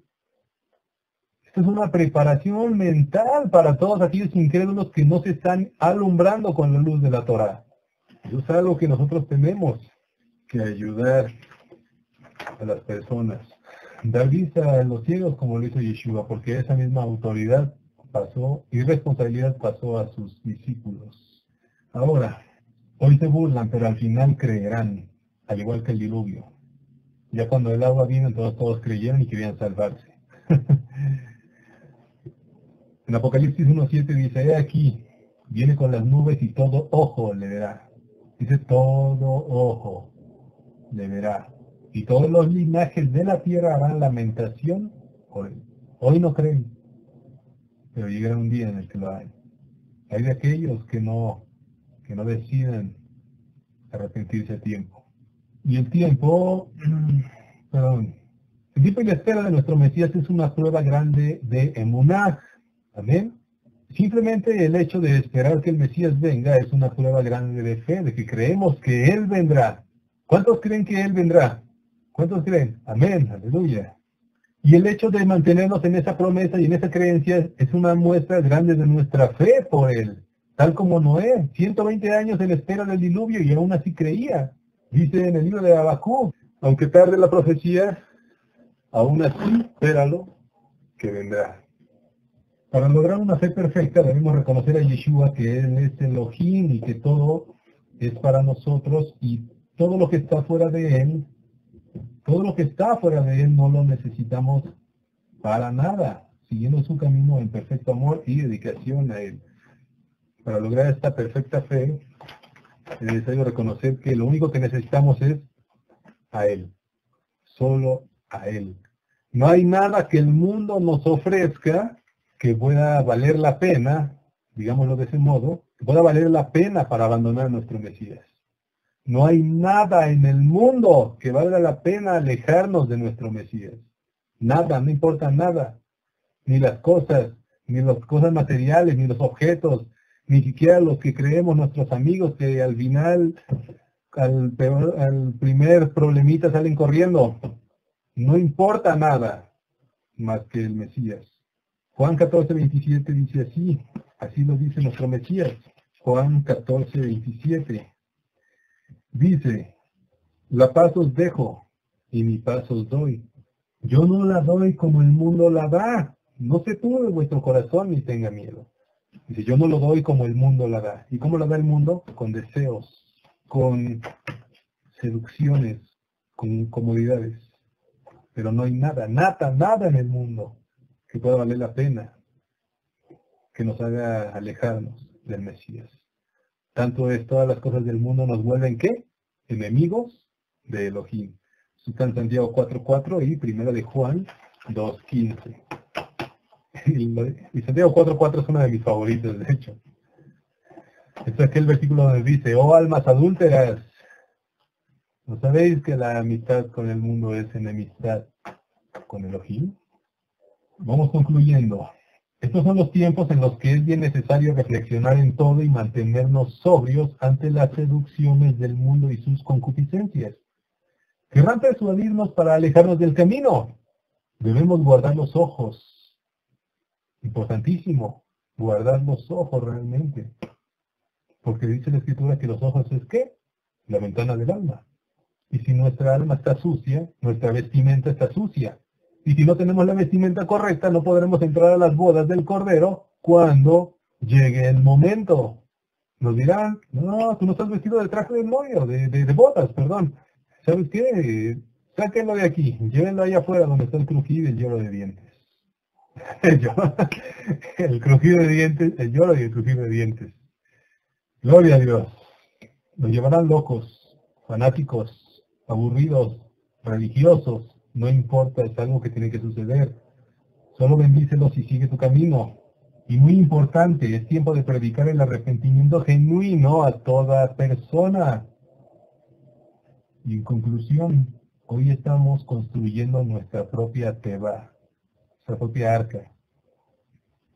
Esto es una preparación mental para todos aquellos incrédulos que no se están alumbrando con la luz de la Torá. Eso es algo que nosotros tenemos que ayudar a las personas. Dar vista a los ciegos como lo hizo Yeshua, porque esa misma autoridad pasó y responsabilidad pasó a sus discípulos. Ahora, hoy se burlan, pero al final creerán, al igual que el diluvio. Ya cuando el agua vino, entonces todos creyeron y querían salvarse. En Apocalipsis 1.7 dice, he aquí, viene con las nubes y todo ojo le verá. Dice, todo ojo le verá. Y todos los linajes de la tierra harán lamentación por él. Hoy no creen, pero llegará un día en el que lo hay. Hay de aquellos que no decidan arrepentirse a tiempo. Y el tiempo, perdón, el tiempo y la espera de nuestro Mesías es una prueba grande de emuná. Amén. Simplemente el hecho de esperar que el Mesías venga es una prueba grande de fe, de que creemos que Él vendrá. ¿Cuántos creen que Él vendrá? ¿Cuántos creen? Amén, aleluya. Y el hecho de mantenernos en esa promesa y en esa creencia es una muestra grande de nuestra fe por Él. Tal como Noé, 120 años en espera del diluvio y aún así creía. Dice en el libro de Habacuc, aunque tarde la profecía, aún así, espéralo, que vendrá. Para lograr una fe perfecta debemos reconocer a Yeshua que Él es Elohim y que todo es para nosotros y todo lo que está fuera de Él, todo lo que está fuera de Él no lo necesitamos para nada, siguiendo su camino en perfecto amor y dedicación a Él. Para lograr esta perfecta fe es necesario reconocer que lo único que necesitamos es a Él, solo a Él. No hay nada que el mundo nos ofrezca que pueda valer la pena, digámoslo de ese modo, que pueda valer la pena para abandonar a nuestro Mesías. No hay nada en el mundo que valga la pena alejarnos de nuestro Mesías. Nada, no importa nada. Ni las cosas materiales, ni los objetos, ni siquiera los que creemos nuestros amigos que al final, al primer problemita salen corriendo. No importa nada más que el Mesías. Juan 14:27 dice así lo dice nuestro Mesías. Juan 14:27 dice, la paz os dejo y mi paz os doy. Yo no la doy como el mundo la da. No se turbe vuestro corazón ni tenga miedo. Dice, yo no lo doy como el mundo la da. ¿Y cómo la da el mundo? Con deseos, con seducciones, con comodidades. Pero no hay nada en el mundo que pueda valer la pena, que nos haga alejarnos del Mesías. Tanto es, todas las cosas del mundo nos vuelven, ¿qué? Enemigos de Elohim. Está en Santiago 4:4 y primera de Juan 2:15. Y Santiago 4:4 es uno de mis favoritos, de hecho. Es aquel versículo donde dice, oh almas adúlteras, ¿no sabéis que la amistad con el mundo es enemistad con Elohim? Vamos concluyendo. Estos son los tiempos en los que es bien necesario reflexionar en todo y mantenernos sobrios ante las seducciones del mundo y sus concupiscencias. Querrán persuadirnos para alejarnos del camino. Debemos guardar los ojos. Importantísimo, guardar los ojos realmente. Porque dice la Escritura que los ojos es ¿qué? La ventana del alma. Y si nuestra alma está sucia, nuestra vestimenta está sucia. Y si no tenemos la vestimenta correcta, no podremos entrar a las bodas del Cordero cuando llegue el momento. Nos dirán, no, tú no estás vestido del traje del novio, de bodas, perdón. ¿Sabes qué? Sáquenlo de aquí, llévenlo allá afuera donde está el crujido y el lloro de dientes. El crujido de dientes, el lloro y el crujido de dientes. Gloria a Dios. Nos llevarán locos, fanáticos, aburridos, religiosos. No importa, es algo que tiene que suceder. Solo bendícelos y sigue tu camino. Y muy importante, es tiempo de predicar el arrepentimiento genuino a toda persona. Y en conclusión, hoy estamos construyendo nuestra propia teba, nuestra propia arca,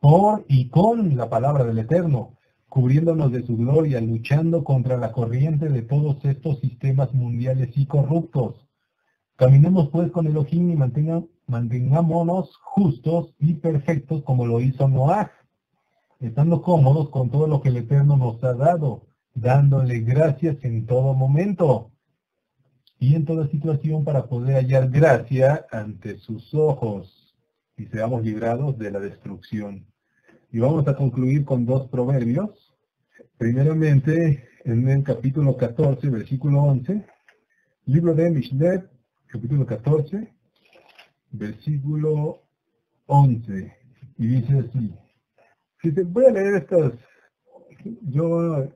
por y con la palabra del Eterno, cubriéndonos de su gloria, luchando contra la corriente de todos estos sistemas mundiales y corruptos. Caminemos pues con Elohim y mantengámonos justos y perfectos como lo hizo Noaj, estando cómodos con todo lo que el Eterno nos ha dado, dándole gracias en todo momento y en toda situación para poder hallar gracia ante sus ojos y seamos librados de la destrucción. Y vamos a concluir con dos proverbios. Primeramente, en el capítulo 14, versículo 11, libro de Mishlei, capítulo 14, versículo 11, y dice así. Voy a leer estas. Yo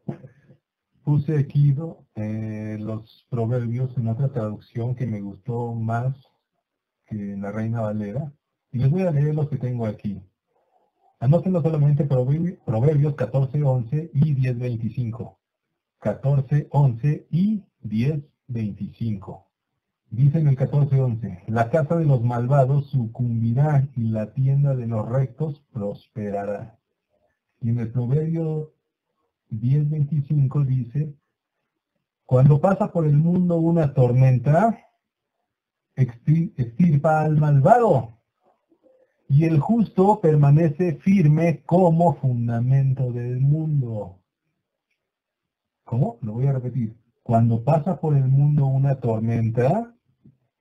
puse aquí los proverbios en otra traducción que me gustó más que la Reina Valera, y les voy a leer los que tengo aquí. Anótenlo solamente Proverbios 14, 11 y 10, 25. 14, 11 y 10, 25. Dice en el 14:11, la casa de los malvados sucumbirá y la tienda de los rectos prosperará. Y en el Proverbio 10:25 dice, cuando pasa por el mundo una tormenta, extirpa al malvado, y el justo permanece firme como fundamento del mundo. ¿Cómo? Lo voy a repetir. Cuando pasa por el mundo una tormenta,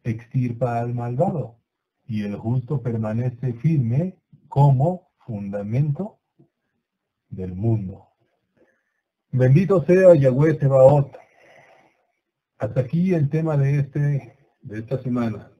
extirpa al malvado, y el justo permanece firme como fundamento del mundo. Bendito sea Yahweh Sebaot. Hasta aquí el tema de esta semana.